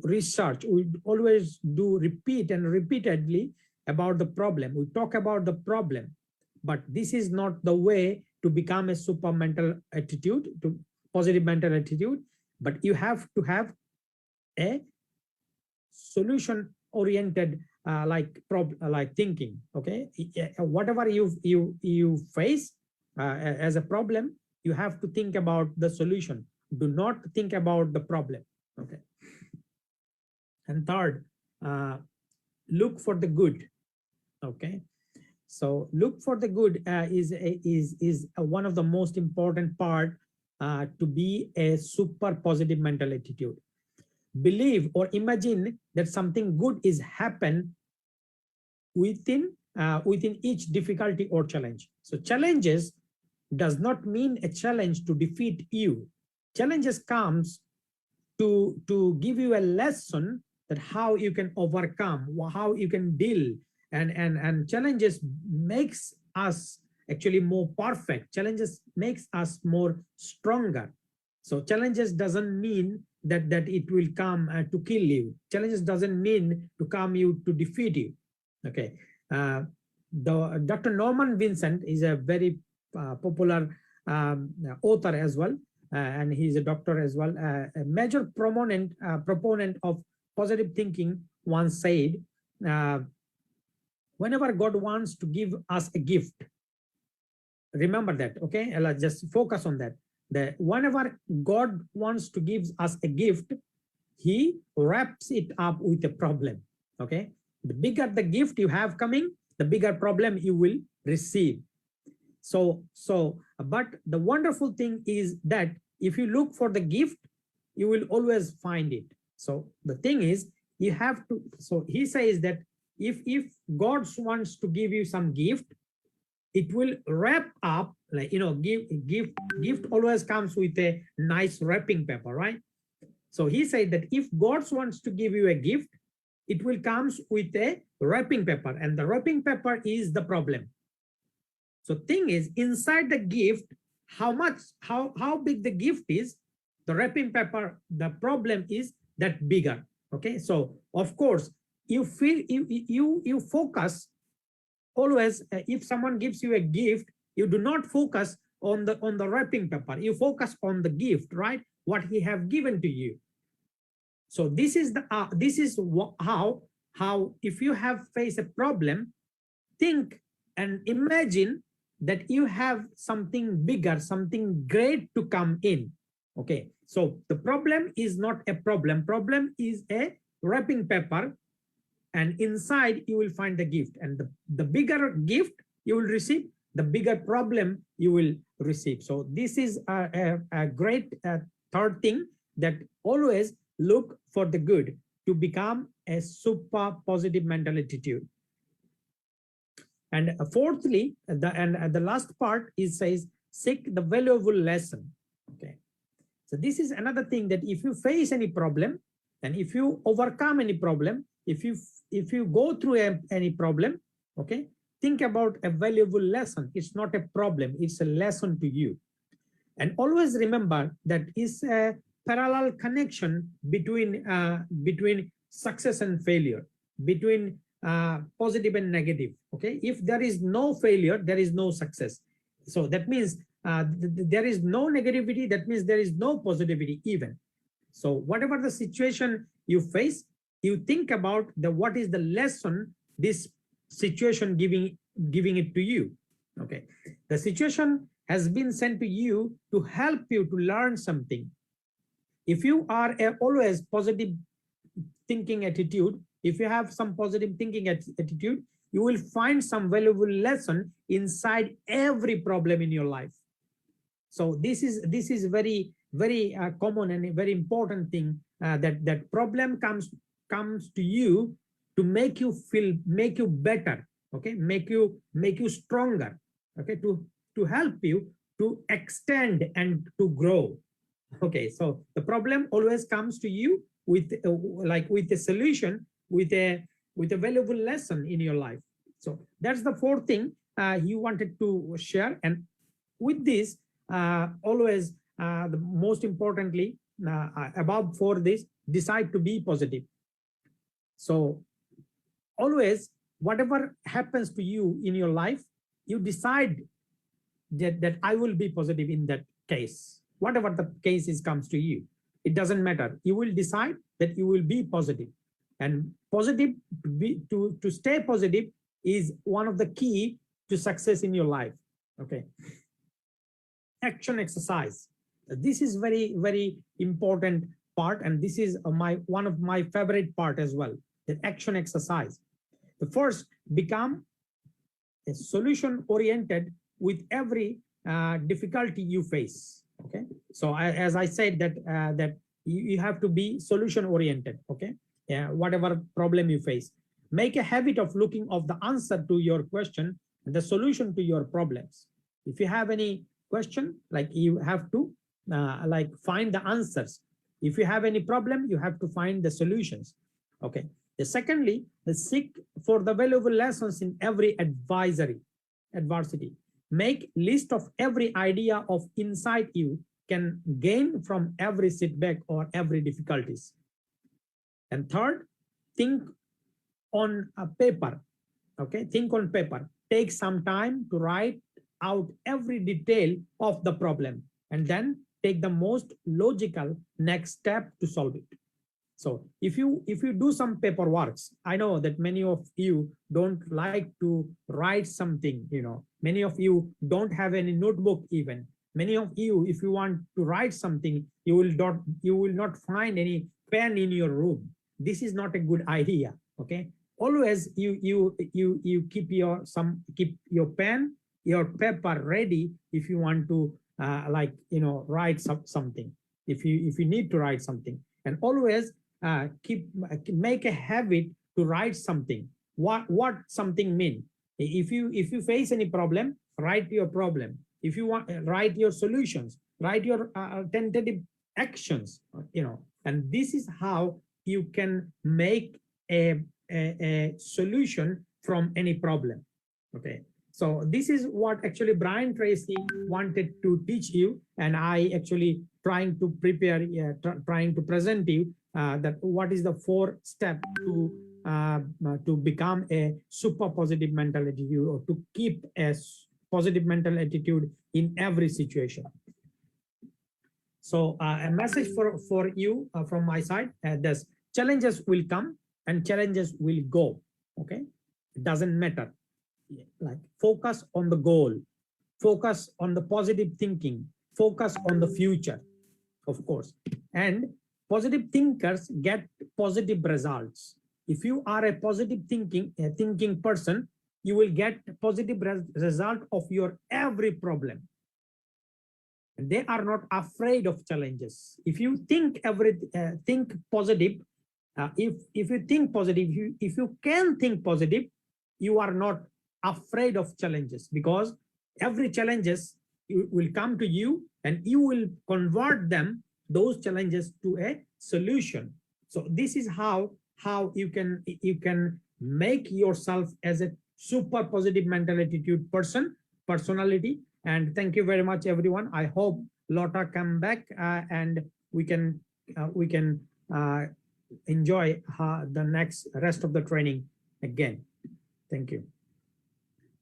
research. We always do repeat and repeatedly about the problem. We talk about the problem, but this is not the way to become a super mental attitude, to positive mental attitude. But you have to have a solution oriented like thinking. Okay, whatever you face as a problem, you have to think about the solution. Do not think about the problem. Okay, and third, look for the good. Okay, so look for the good is one of the most important part to be a super positive mental attitude. Believe or imagine that something good is happen within each difficulty or challenge. So challenges does not mean a challenge to defeat you. Challenges comes to give you a lesson that how you can overcome, how you can deal, and challenges makes us actually more perfect. Challenges makes us more stronger. So challenges doesn't mean that it will come to kill you. Challenges doesn't mean to come you to defeat you. Okay, the Dr. Norman Vincent is a very popular author as well, and he's a doctor as well. A major proponent of positive thinking once said, whenever God wants to give us a gift, remember that. Okay, let's just focus on that. Whenever God wants to give us a gift, he wraps it up with a problem. Okay, the bigger the gift you have coming, the bigger problem you will receive. But the wonderful thing is that if you look for the gift, you will always find it. So the thing is, you have to, so he says that if God wants to give you some gift, it will wrap up, like, gift always comes with a nice wrapping paper, right? So he said that if God wants to give you a gift, it will comes with a wrapping paper, and the wrapping paper is the problem. So thing is, inside the gift, how big the gift is, the wrapping paper, the problem is that bigger. Okay, so of course you feel you focus always, if someone gives you a gift, you do not focus on the wrapping paper, you focus on the gift, right? What he have given to you. So this is the how if you have faced a problem, think and imagine that you have something bigger, something great to come in. Okay, so the problem is not a problem is a wrapping paper, and inside you will find the gift, and the bigger gift you will receive, the bigger problem you will receive. So this is a great third thing, that always look for the good to become a super positive mental attitude. And fourthly, the last part is says seek the valuable lesson. Okay, so this is another thing, that if you face any problem, and if you overcome any problem, if you go through any problem, okay, think about a valuable lesson. It's not a problem, it's a lesson to you. And always remember that is a parallel connection between success and failure, between positive and negative. Okay, if there is no failure, there is no success. So that means there is no negativity, that means there is no positivity even. So whatever the situation you face, you think about what is the lesson this situation giving it to you. Okay, the situation has been sent to you to help you to learn something. If you are always positive thinking attitude, if you have some positive thinking attitude, you will find some valuable lesson inside every problem in your life. So this is very common and a very important thing, that problem comes to you to make you feel, make you better, okay, make you stronger, okay, to help you to extend and to grow. Okay, so the problem always comes to you with with a solution, with a valuable lesson in your life. So that's the fourth thing you wanted to share. And with this, always the most importantly, above for this, decide to be positive. So always, whatever happens to you in your life, you decide that I will be positive in that case. Whatever the case comes to you, it doesn't matter. You will decide that you will be positive. And positive, to stay positive is one of the key to success in your life. Okay. Action exercise. This is very important part, and this is one of my favorite part as well. The action exercise. The first, become a solution oriented with every difficulty you face. Okay, so as I said that you have to be solution oriented. Okay, yeah, whatever problem you face, make a habit of looking of the answer to your question and the solution to your problems. If you have any question, like, you have to find the answers. If you have any problem, you have to find the solutions. Okay. The secondly, seek for the valuable lessons in every adversity. Make list of every idea of insight you can gain from every setback or every difficulties. And third, think on a paper. Okay, think on paper. Take some time to write out every detail of the problem, and then take the most logical next step to solve it. So if you do some paperwork, I know that many of you don't like to write something, many of you don't have any notebook even. Many of you, if you want to write something, you will not find any pen in your room. This is not a good idea. Okay, always you keep your pen, your paper ready if you want to write something, if you need to write something. And always make a habit to write something. What something mean? If you face any problem, write your problem. If you want, write your solutions, write your tentative actions, and this is how you can make a solution from any problem. Okay, so this is what actually Brian Tracy wanted to teach you, and I actually trying to prepare, trying to present you that what is the 4 step to become a super positive mental attitude, or to keep a positive mental attitude in every situation. So a message for you from my side, this challenges will come and challenges will go. Okay, it doesn't matter. Like, focus on the goal, focus on the positive thinking, focus on the future, of course. And positive thinkers get positive results. If you are a positive thinking person, you will get positive result of your every problem. They are not afraid of challenges. If you think think positive, if you think positive, if you can think positive, you are not afraid of challenges, because every challenges will come to you and you will convert those challenges to a solution. So this is how you can make yourself as a super positive mental attitude personality. And thank you very much, everyone. I hope Lotta come back and we can enjoy the next rest of the training again. Thank you.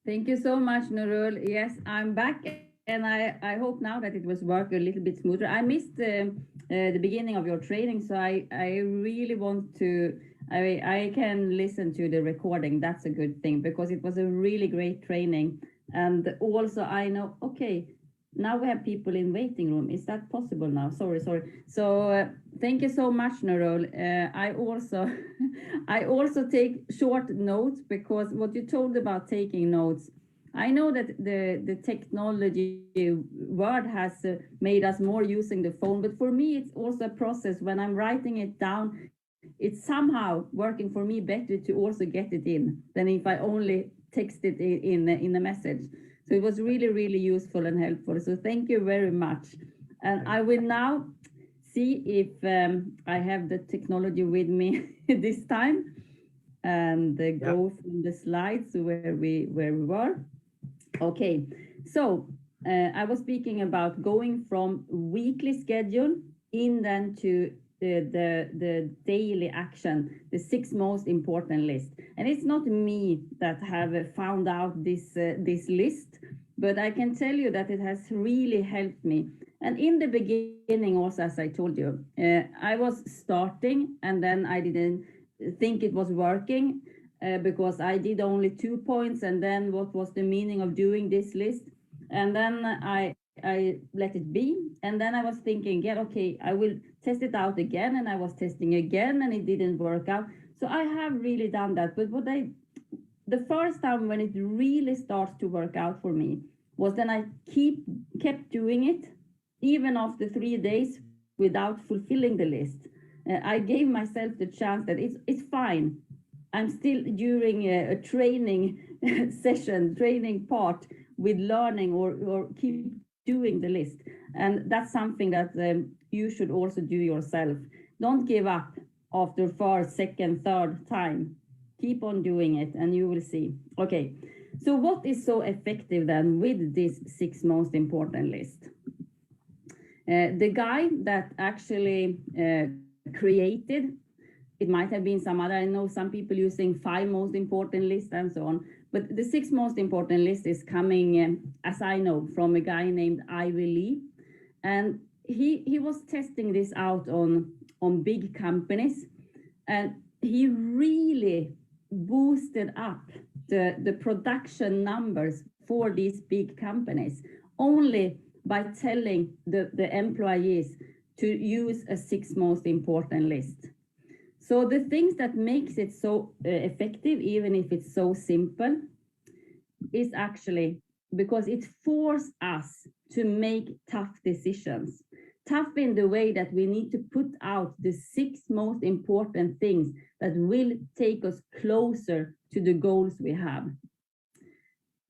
Thank you so much, Nurul. Yes, I'm back, and I hope now that it was working a little bit smoother. I missed the beginning of your training, so I really want to. I can listen to the recording. That's a good thing, because it was a really great training. And also I know, okay, now we have people in waiting room. Is that possible now? Sorry. So thank you so much, Nurul. I also take short notes, because what you told about taking notes, I know that the technology word has made us more using the phone, but for me, it's also a process. When I'm writing it down, it's somehow working for me better to also get it in than if I only text it in a message. So it was really, really useful and helpful. So thank you very much. And I will now see if I have the technology with me this time, and go from the slides where we were. Okay, so I was speaking about going from weekly schedule then to the daily action, the 6 most important list. And it's not me that have found out this list, but I can tell you that it has really helped me. And in the beginning also, as I told you, I was starting, and then I didn't think it was working because I did only 2 points, and then what was the meaning of doing this list? And then I let it be, and then I was thinking, yeah, okay, I will test it out again, and I was testing again, and it didn't work out. So I have really done that. But the first time when it really starts to work out for me was then I kept doing it, even after 3 days without fulfilling the list. I gave myself the chance that it's fine. I'm still during a training session, training part with learning or keep doing the list. And that's something that you should also do yourself. Don't give up after first, second, third time. Keep on doing it and you will see. Okay, so what is so effective then with this 6 most important list? The guy that actually created, it might have been some other, I know some people using 5 most important lists and so on, but the 6 most important list is coming, as I know, from a guy named Ivy Lee. And he was testing this out on big companies, and he really boosted up the production numbers for these big companies only by telling the employees to use a 6 most important list. So the things that makes it so effective, even if it's so simple, is actually because it forces us to make tough decisions. tough in the way that we need to put out the 6 most important things that will take us closer to the goals we have.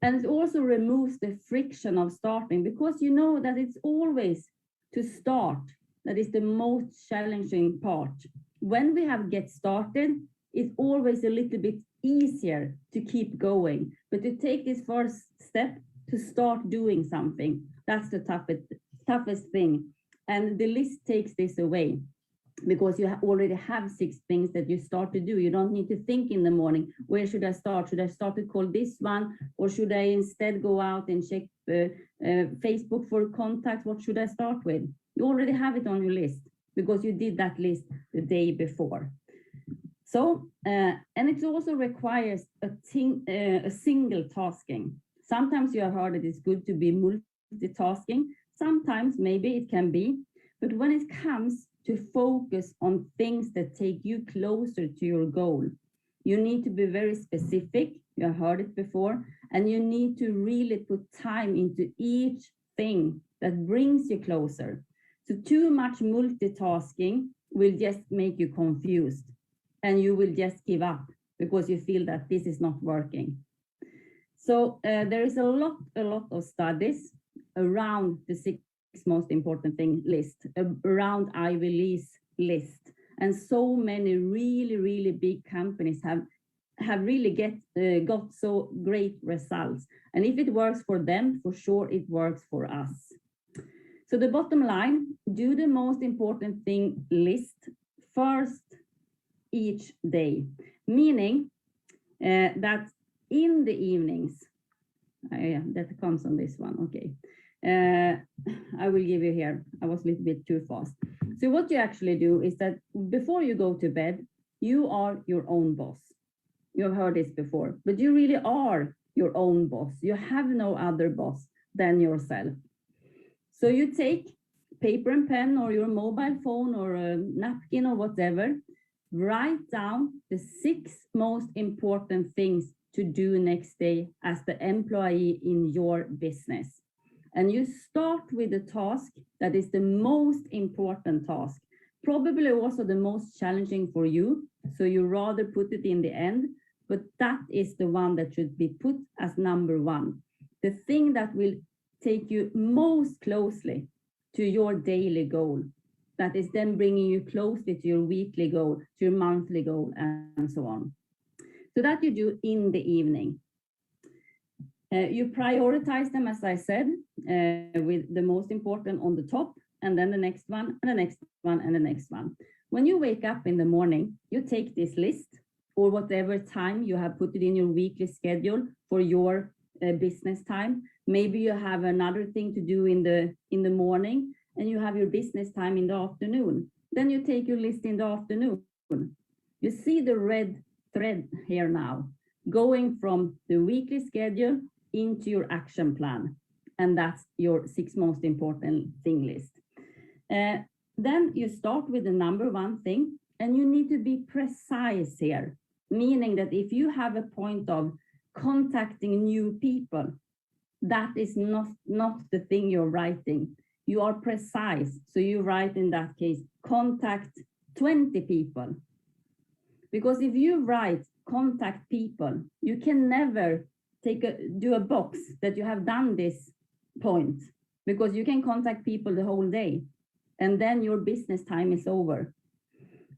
And it also removes the friction of starting, because you know that it's always to start that is the most challenging part. When we have get started, it's always a little bit easier to keep going, but to take this first step to start doing something, that's the toughest thing. And the list takes this away, because you already have 6 things that you start to do. You don't need to think in the morning, where should I start? Should I start to call this one? Or should I instead go out and check Facebook for contacts? What should I start with? You already have it on your list, because you did that list the day before. So, and it also requires a single tasking. Sometimes you have heard that it's good to be multitasking. Sometimes maybe it can be, but when it comes to focus on things that take you closer to your goal, you need to be very specific. You have heard it before, and you need to really put time into each thing that brings you closer. So too much multitasking will just make you confused, and you will just give up because you feel that this is not working. So there is a lot of studies around the 6 most important thing list, around Ivy League's list, and so many really big companies have really got so great results. And if it works for them, for sure it works for us. So the bottom line, do the most important thing list first each day, meaning that in the evenings, yeah, that comes on this one, okay. I will give you here, I was a little bit too fast. So what you actually do is that before you go to bed, you are your own boss. You have heard this before, but you really are your own boss. You have no other boss than yourself. So you take paper and pen or your mobile phone or a napkin or whatever, write down the 6 most important things to do next day as the employee in your business. And you start with the task that is the most important task, probably also the most challenging for you. So you rather put it in the end, but that is the one that should be put as number 1. The thing that will take you most closely to your daily goal, that is then bringing you closely to your weekly goal, to your monthly goal, and so on. So that you do in the evening. You prioritize them, as I said, with the most important on the top, and then the next one, and the next one, and the next one. When you wake up in the morning, you take this list, or whatever time you have put it in your weekly schedule for your business time. Maybe you have another thing to do in the morning, and you have your business time in the afternoon. Then you take your list in the afternoon. You see the red thread here now, going from the weekly schedule into your action plan. And that's your 6 most important thing list. Then you start with the number 1 thing, and you need to be precise here, meaning that if you have a point of contacting new people, that is not the thing you're writing. You are precise. So you write in that case, contact 20 people. Because if you write contact people, you can never do a box that you have done this point, because you can contact people the whole day and then your business time is over.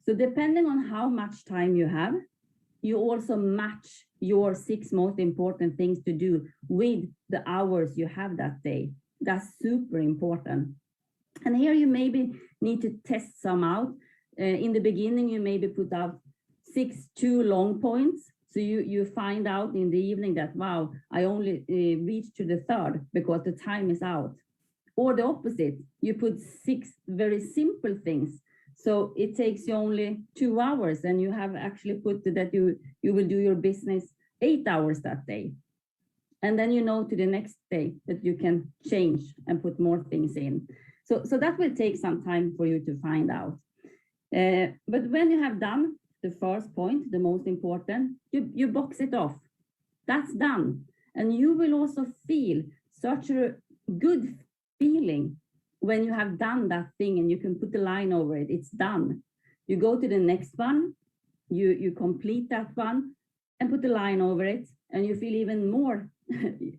So depending on how much time you have, you also match your 6 most important things to do with the hours you have that day. That's super important. And here you maybe need to test some out. In the beginning, you maybe put out 6 too long points. So you find out in the evening that, wow, I only reached to the 3rd because the time is out. Or the opposite, you put 6 very simple things. So it takes you only 2 hours, and you have actually put that you will do your business 8 hours that day. And then you know to the next day that you can change and put more things in. So that will take some time for you to find out. But when you have done the first point, the most important, you box it off. That's done. And you will also feel such a good feeling when you have done that thing and you can put the line over it, it's done. You go to the next one, you complete that one and put the line over it, and you feel even more,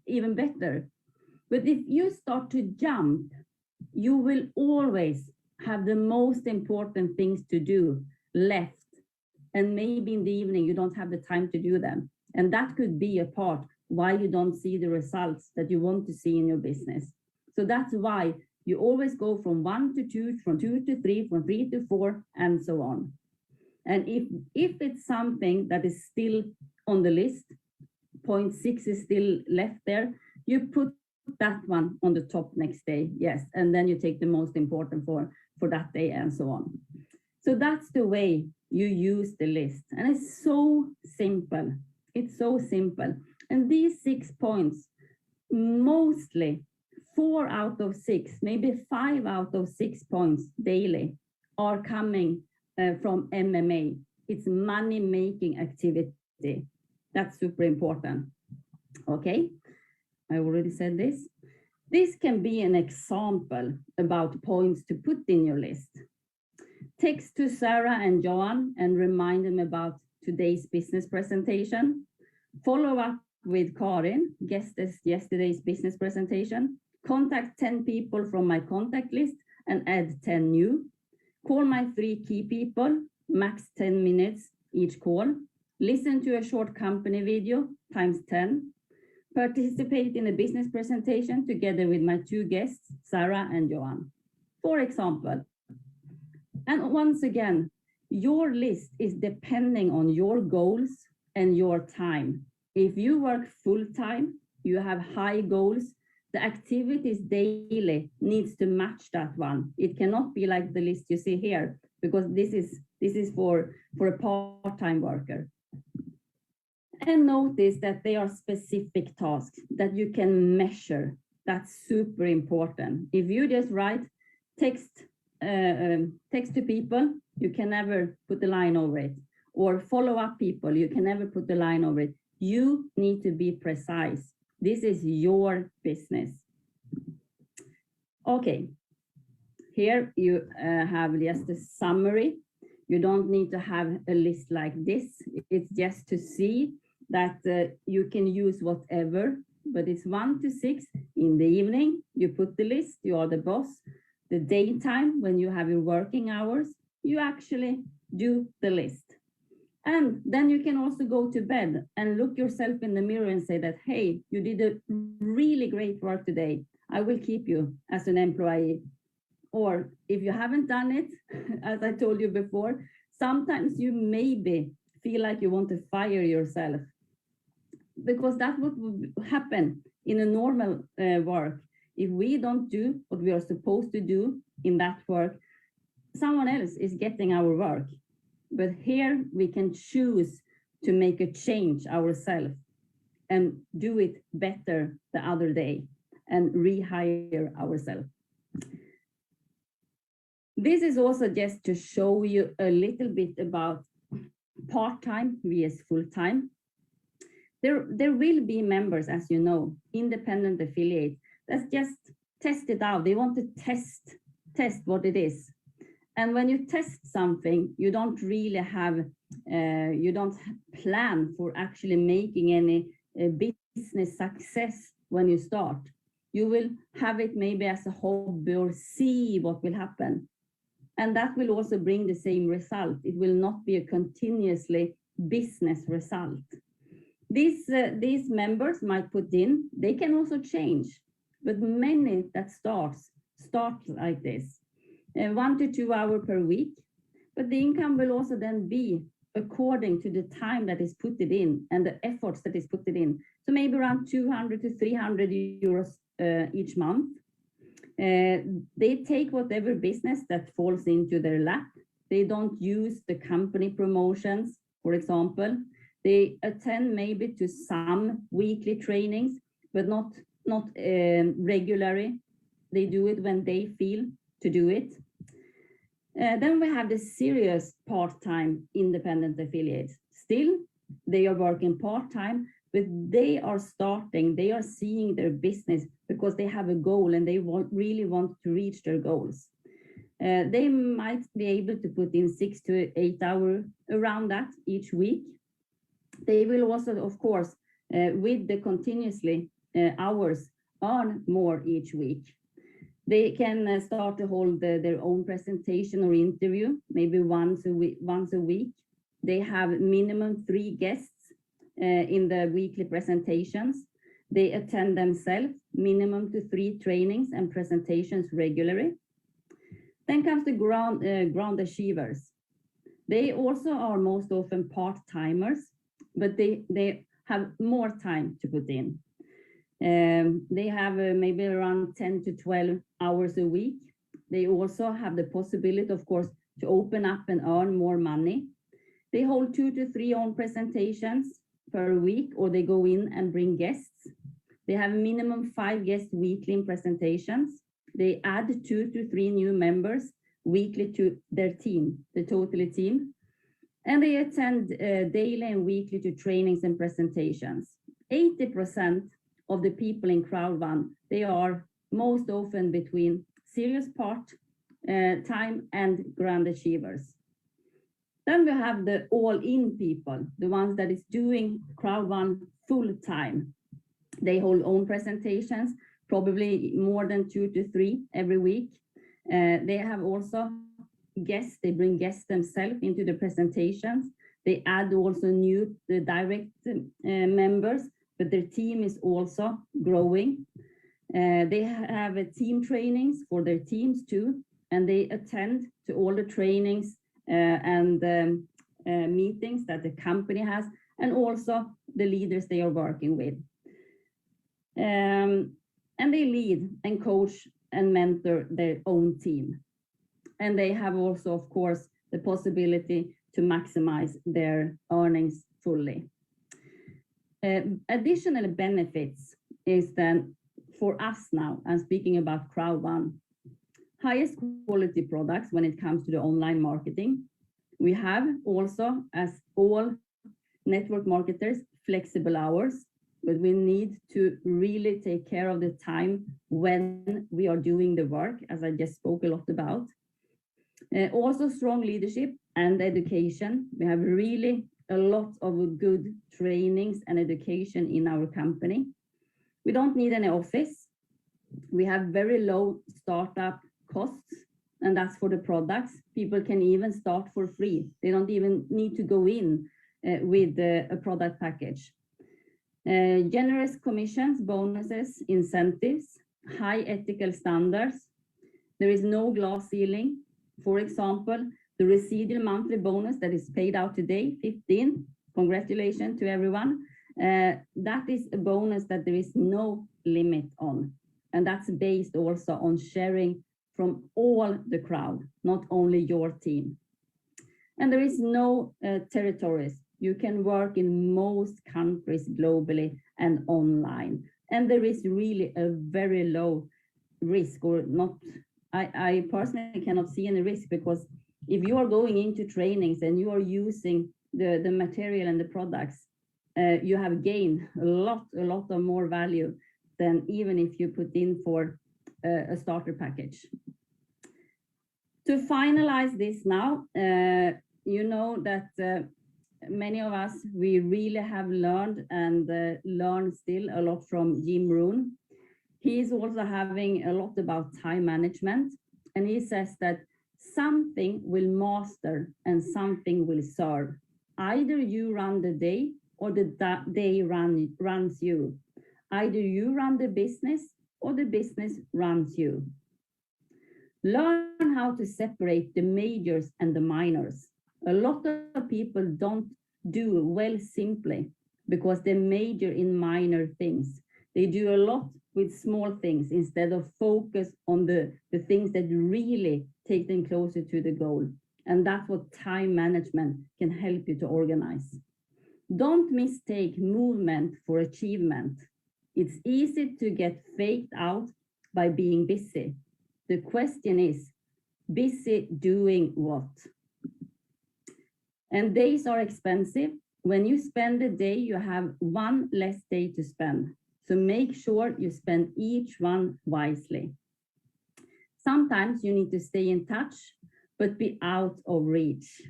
even better. But if you start to jump, you will always have the most important things to do left. And maybe in the evening, you don't have the time to do them. And that could be a part why you don't see the results that you want to see in your business. So that's why you always go from 1 to 2, from 2 to 3, from 3 to 4, and so on. And if it's something that is still on the list, 0.6 is still left there, you put that one on the top next day, yes, and then you take the most important for that day and so on. So that's the way you use the list, and it's so simple. It's so simple. And these 6 points, mostly 4 out of 6, maybe 5 out of 6 points daily are coming from MMA. It's money-making activity. That's super important. Okay, I already said this. This can be an example about points to put in your list. Text to Sarah and Johan and remind them about today's business presentation. Follow up with Karin, guest yesterday's business presentation. Contact 10 people from my contact list and add 10 new. Call my 3 key people, max 10 minutes each call. Listen to a short company video times 10. Participate in a business presentation together with my 2 guests, Sarah and Johan, for example. And once again, your list is depending on your goals and your time. If you work full time, you have high goals, the activities daily needs to match that one. It cannot be like the list you see here, because this is for a part-time worker. And notice that they are specific tasks that you can measure. That's super important. If you just write text to people, you can never put a line over it. Or follow up people, you can never put a line over it. You need to be precise. This is your business. Okay, here you have just a summary. You don't need to have a list like this. It's just to see that you can use whatever, but it's 1 to 6 in the evening. You put the list, you are the boss. The daytime, when you have your working hours, you actually do the list. And then you can also go to bed and look yourself in the mirror and say that, hey, you did a really great work today. I will keep you as an employee. Or if you haven't done it, as I told you before, sometimes you maybe feel like you want to fire yourself, because that's what would happen in a normal work. If we don't do what we are supposed to do in that work, someone else is getting our work. But here we can choose to make a change ourselves and do it better the other day and rehire ourselves. This is also just to show you a little bit about part-time vs full-time. There will be members, as you know, independent affiliates, that's just test it out. They want to test what it is. And when you test something, you don't really have, you don't plan for actually making any business success when you start. You will have it maybe as a hobby or see what will happen. And that will also bring the same result. It will not be a continuously business result. These members might put in, they can also change, but many that start like this. 1 to 2 hours per week, but the income will also then be according to the time that is put it in and the efforts that is put it in. So maybe around 200 to 300 euros each month. They take whatever business that falls into their lap. They don't use the company promotions, for example. They attend maybe to some weekly trainings, but not regularly. They do it when they feel to do it. Then we have the serious part-time independent affiliates. Still, they are working part-time, but they are starting, they are seeing their business because they have a goal and they really want to reach their goals. They might be able to put in 6 to 8 hours around that each week. They will also, of course, with the continuously hours, earn more each week. They can start to hold their own presentation or interview, maybe once a week. They have minimum 3 guests in the weekly presentations. They attend themselves minimum to 3 trainings and presentations regularly. Then comes the ground achievers. They also are most often part-timers, but they have more time to put in. They have maybe around 10 to 12 hours a week. They also have the possibility, of course, to open up and earn more money. They hold 2 to 3 own presentations per week, or they go in and bring guests. They have minimum 5 guests weekly in presentations. They add 2 to 3 new members weekly to their team, the Totally team. And they attend daily and weekly to trainings and presentations. 80% of the people in Crowd1, they are most often between serious part-time and grand achievers. Then we have the all-in people, the ones that is doing Crowd1 full-time. They hold own presentations, probably more than 2 to 3 every week. They have also guests, they bring guests themselves into the presentations. They add also new direct members, but their team is also growing. They have team trainings for their teams too, and they attend to all the trainings and meetings that the company has, and also the leaders they are working with. And they lead and coach and mentor their own team. And they have also, of course, the possibility to maximize their earnings fully. Additional benefits is then for us now, I'm speaking about Crowd1, highest quality products when it comes to the online marketing. We have also, as all network marketers, flexible hours, but we need to really take care of the time when we are doing the work, as I just spoke a lot about. Also strong leadership and education. We have really a lot of good trainings and education in our company. We don't need any office. We have very low startup costs, and that's for the products. People can even start for free. They don't even need to go in with a product package. Generous commissions, bonuses, incentives, high ethical standards. There is no glass ceiling. For example, the residual monthly bonus that is paid out today, 15, congratulations to everyone. That is a bonus that there is no limit on. And that's based also on sharing from all the crowd, not only your team. And there is no territories. You can work in most countries globally and online. And there is really a very low risk, or not. I personally cannot see any risk, because if you are going into trainings and you are using the material and the products, you have gained a lot of more value than even if you put in for a starter package. To finalize this now, you know that many of us, we really have learned and learn still a lot from Jim Rohn. He is also having a lot about time management, and he says that something will master and something will serve. Either you run the day or the day runs you. Either you run the business or the business runs you. Learn how to separate the majors and the minors. A lot of people don't do well simply because they major in minor things. They do a lot with small things instead of focus on the things that really take them closer to the goal. And that's what time management can help you to organize. Don't mistake movement for achievement. It's easy to get faked out by being busy. The question is, busy doing what? And days are expensive, When you spend a day, you have one less day to spend. So make sure you spend each one wisely. Sometimes you need to stay in touch, but be out of reach.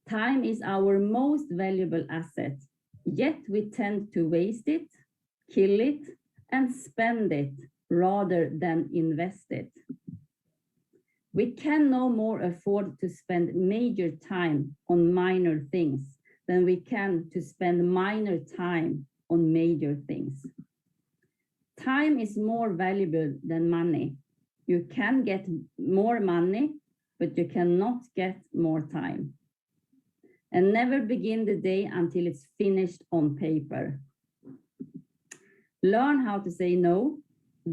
Time is our most valuable asset, yet we tend to waste it, kill it, and spend it rather than invest it. We can no more afford to spend major time on minor things than we can to spend minor time on major things. Time is more valuable than money. You can get more money, but you cannot get more time. And never begin the day until it's finished on paper. Learn how to say no.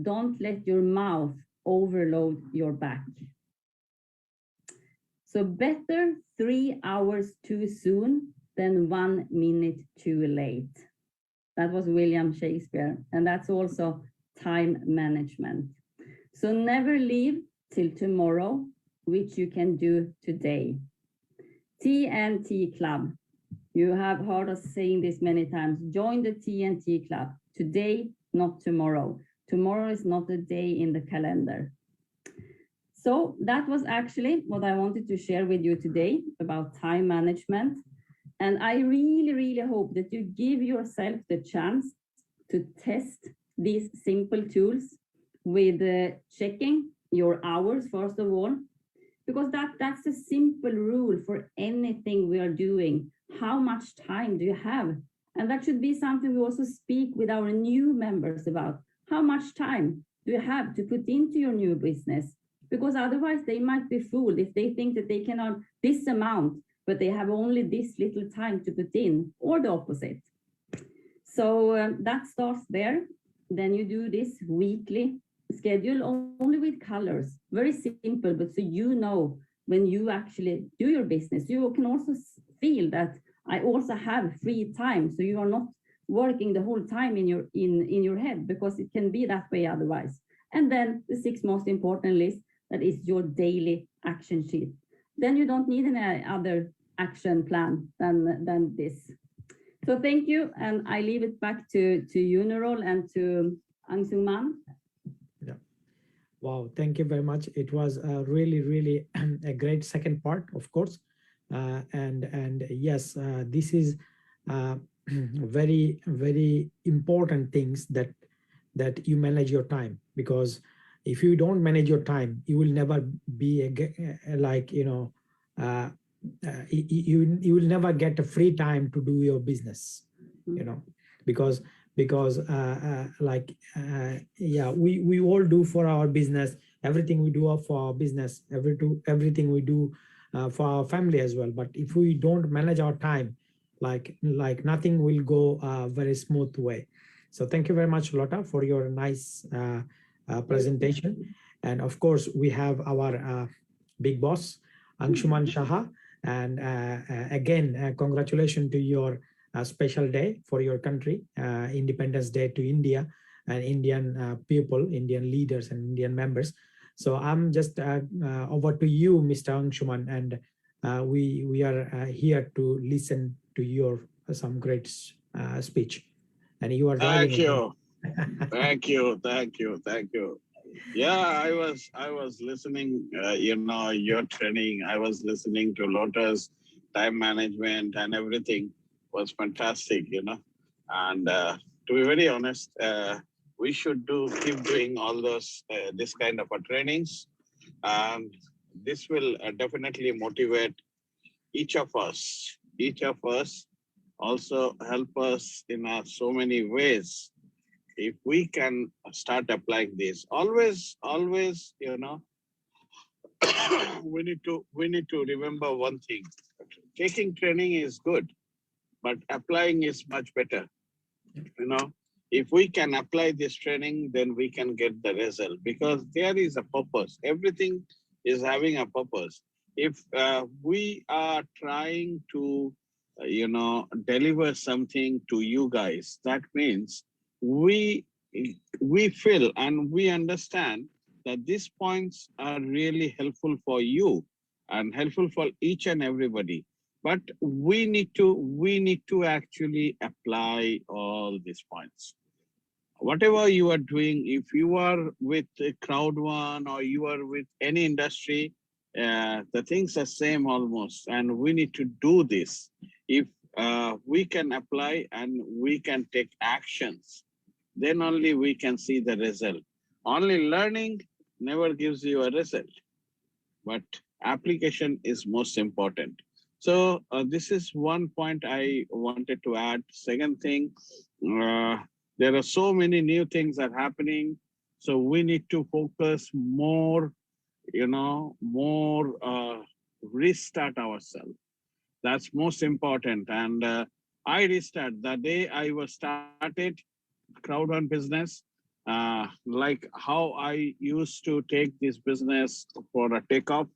Don't let your mouth overload your back. So better 3 hours too soon than 1 minute too late. That was William Shakespeare, and that's also time management. So never leave till tomorrow, which you can do today. TNT Club. You have heard us saying this many times. Join the TNT Club. Today, not tomorrow. Tomorrow is not a day in the calendar. So that was actually what I wanted to share with you today about time management. And I really, really hope that you give yourself the chance to test these simple tools with checking your hours, first of all, because that's a simple rule for anything we are doing. How much time do you have? And that should be something we also speak with our new members about. How much time do you have to put into your new business? Because otherwise they might be fooled if they think that they can earn this amount, but they have only this little time to put in, or the opposite. So that starts there. Then you do this weekly schedule only with colors. Very simple, but so you know when you actually do your business, you can also feel that I also have free time. So you are not working the whole time in your head, because it can be that way otherwise. And then the 6 most important list, that is your daily action sheet. Then you don't need any other action plan than this. So thank you, and I leave it back to you, Nurul, and to Ang Sung Man. Yeah. Wow, thank you very much. It was really, really a great second part, of course. And yes, this is very, very important things that you manage your time, because if you don't manage your time, you will never be like, you will never get a free time to do your business, because yeah, we all do for our business, everything we do for our business, everything we do for our family as well. But if we don't manage our time, like nothing will go very smooth way. So thank you very much, Lotta, for your nice presentation. And of course, we have our big boss, Anshuman Shaha. And again, congratulations to your special day for your country, Independence Day to India and Indian people, Indian leaders and Indian members. So I'm just over to you, Mr. Anshuman, and we are here to listen to your some great speech. And you are driving. Thank you. Yeah, I was listening, your training. I was listening to Lotus time management, and everything was fantastic, And to be very honest, we should keep doing all those this kind of trainings, and this will definitely motivate each of us. Each of us also help us in so many ways. If we can start applying this, always, we need to remember one thing. Taking training is good, but applying is much better. If we can apply this training, then we can get the result, because there is a purpose. Everything is having a purpose. If we are trying to, deliver something to you guys, that means we feel and we understand that these points are really helpful for you and helpful for each and everybody. But we need to actually apply all these points. Whatever you are doing, if you are with Crowd1 or you are with any industry, the things are same almost, and we need to do this. If we can apply and we can take actions, then only we can see the result. Only learning never gives you a result, but application is most important. So this is one point I wanted to add. Second thing, there are so many new things that are happening. So we need to focus more, restart ourselves. That's most important. And I restart the day I was started Crowd1 business, like how I used to take this business for a takeoff.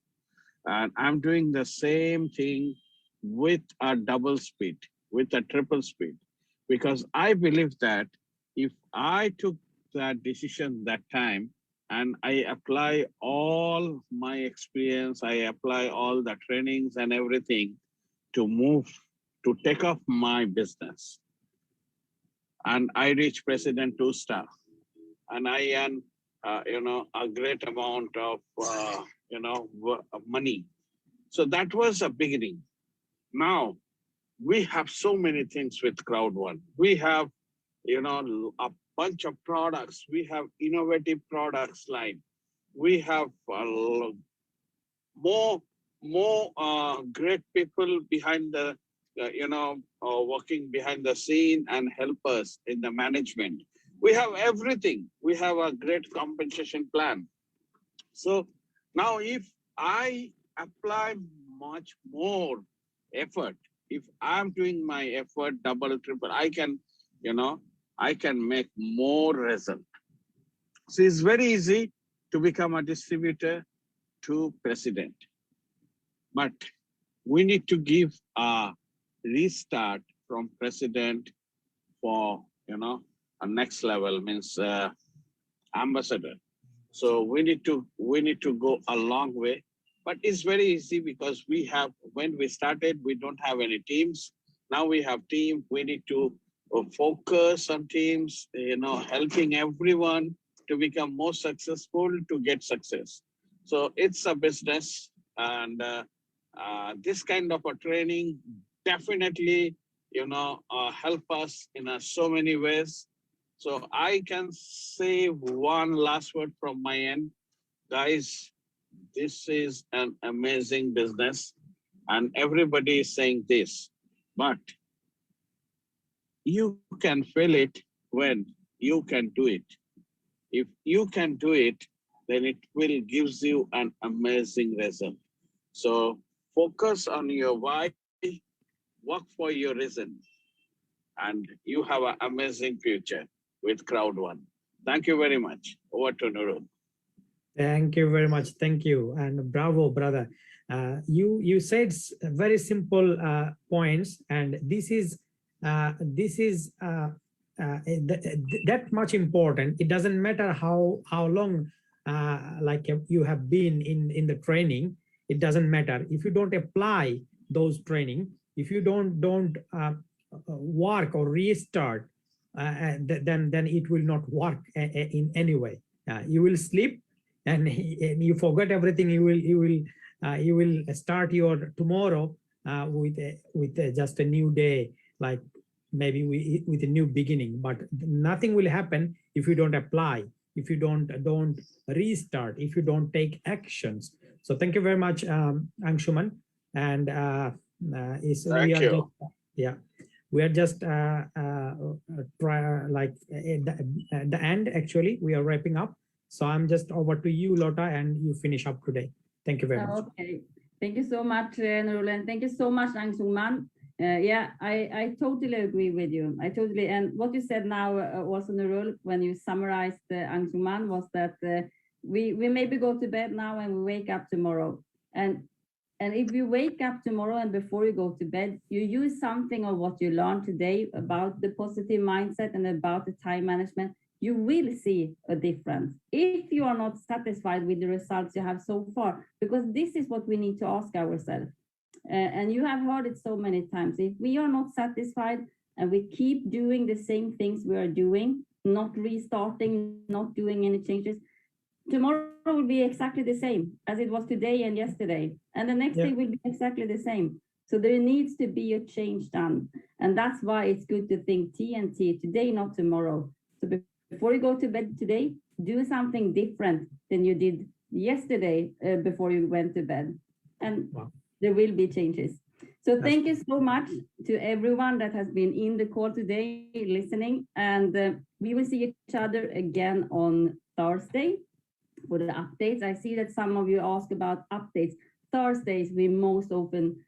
And I'm doing the same thing with a double speed, with a triple speed, because I believe that if I took that decision that time and I apply all my experience, I apply all the trainings and everything to move, to take off my business, and I reach President 2-star, and I earn, a great amount of, money. So that was a beginning. Now we have so many things with Crowd1. We have, a bunch of products. We have innovative products line. We have more great people behind the, working behind the scene and help us in the management. We have everything. We have a great compensation plan. So now if I apply much more effort, if I'm doing my effort double, triple, I can make more result. So it's very easy to become a distributor to president. But we need to give a restart from president for, a next level, means ambassador. So we need to go a long way, but it's very easy because when we started, we don't have any teams. Now we have team. We need to focus on teams, helping everyone to become more successful, to get success. So it's a business, and this kind of a training definitely, help us in so many ways. So I can say one last word from my end. Guys, this is an amazing business, and everybody is saying this, but you can feel it when you can do it. If you can do it, then it will gives you an amazing result. So focus on your why, work for your reason, and you have an amazing future with Crowd1. Thank you very much. Over to Nurul. Thank you very much. Thank you. And bravo, brother. You said very simple points, and this is that much important. It doesn't matter how long like you have been in the training. It doesn't matter if you don't apply those training. If you don't work or restart, then it will not work in any way. You will sleep and you forget everything. You will start your tomorrow with just a new day, like maybe with a new beginning. But nothing will happen if you don't apply, if you don't restart, if you don't take actions. So thank you very much, Anshuman. And we are just at the end. Actually, we are wrapping up. So I'm just over to you, Lota, and you finish up today. Thank you very much. Okay, thank you so much, Nurul, and thank you so much, Anshuman. Yeah, I totally agree with you. And what you said now also, Nurul, when you summarized Anshuman, was that we maybe go to bed now and we wake up tomorrow. And if you wake up tomorrow and before you go to bed, you use something of what you learned today about the positive mindset and about the time management, you will see a difference. If you are not satisfied with the results you have so far, because this is what we need to ask ourselves. And you have heard it so many times. If we are not satisfied and we keep doing the same things we are doing, not restarting, not doing any changes, tomorrow will be exactly the same as it was today and yesterday. And the next day will be exactly the same. So there needs to be a change done. And that's why it's good to think TNT today, not tomorrow. So before you go to bed today, do something different than you did yesterday before you went to bed. And there will be changes. So thank you so much to everyone that has been in the call today listening. And we will see each other again on Thursday for the updates. I see that some of you ask about updates. Thursdays, we most often,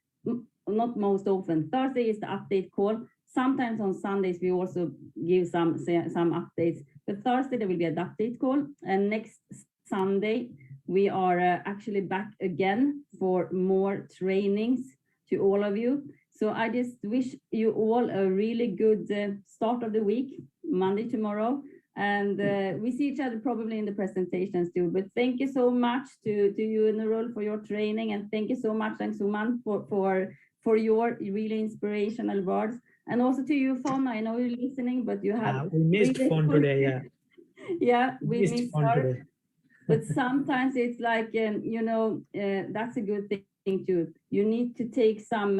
not most often, Thursday is the update call. Sometimes on Sundays, we also give some updates. But Thursday, there will be an update call. And next Sunday, we are actually back again for more trainings to all of you. So I just wish you all a really good start of the week, Monday, tomorrow. And we see each other probably in the presentations too. But thank you so much to you, Nurul, for your training. And thank you so much, Suman, for your really inspirational words. And also to you, Fawn. I know you're listening, but you have... we missed really Fawn today, yeah. Yeah, we missed her. Today. But sometimes it's like, you know, that's a good thing too. You need to take some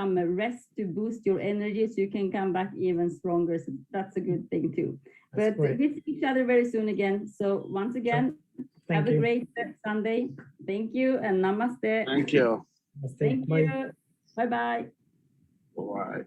rest to boost your energy so you can come back even stronger. So that's a good thing too. But we see each other very soon again. So once again, have a great Sunday. Thank you and namaste. Thank you. Thank you. Bye-bye. Bye.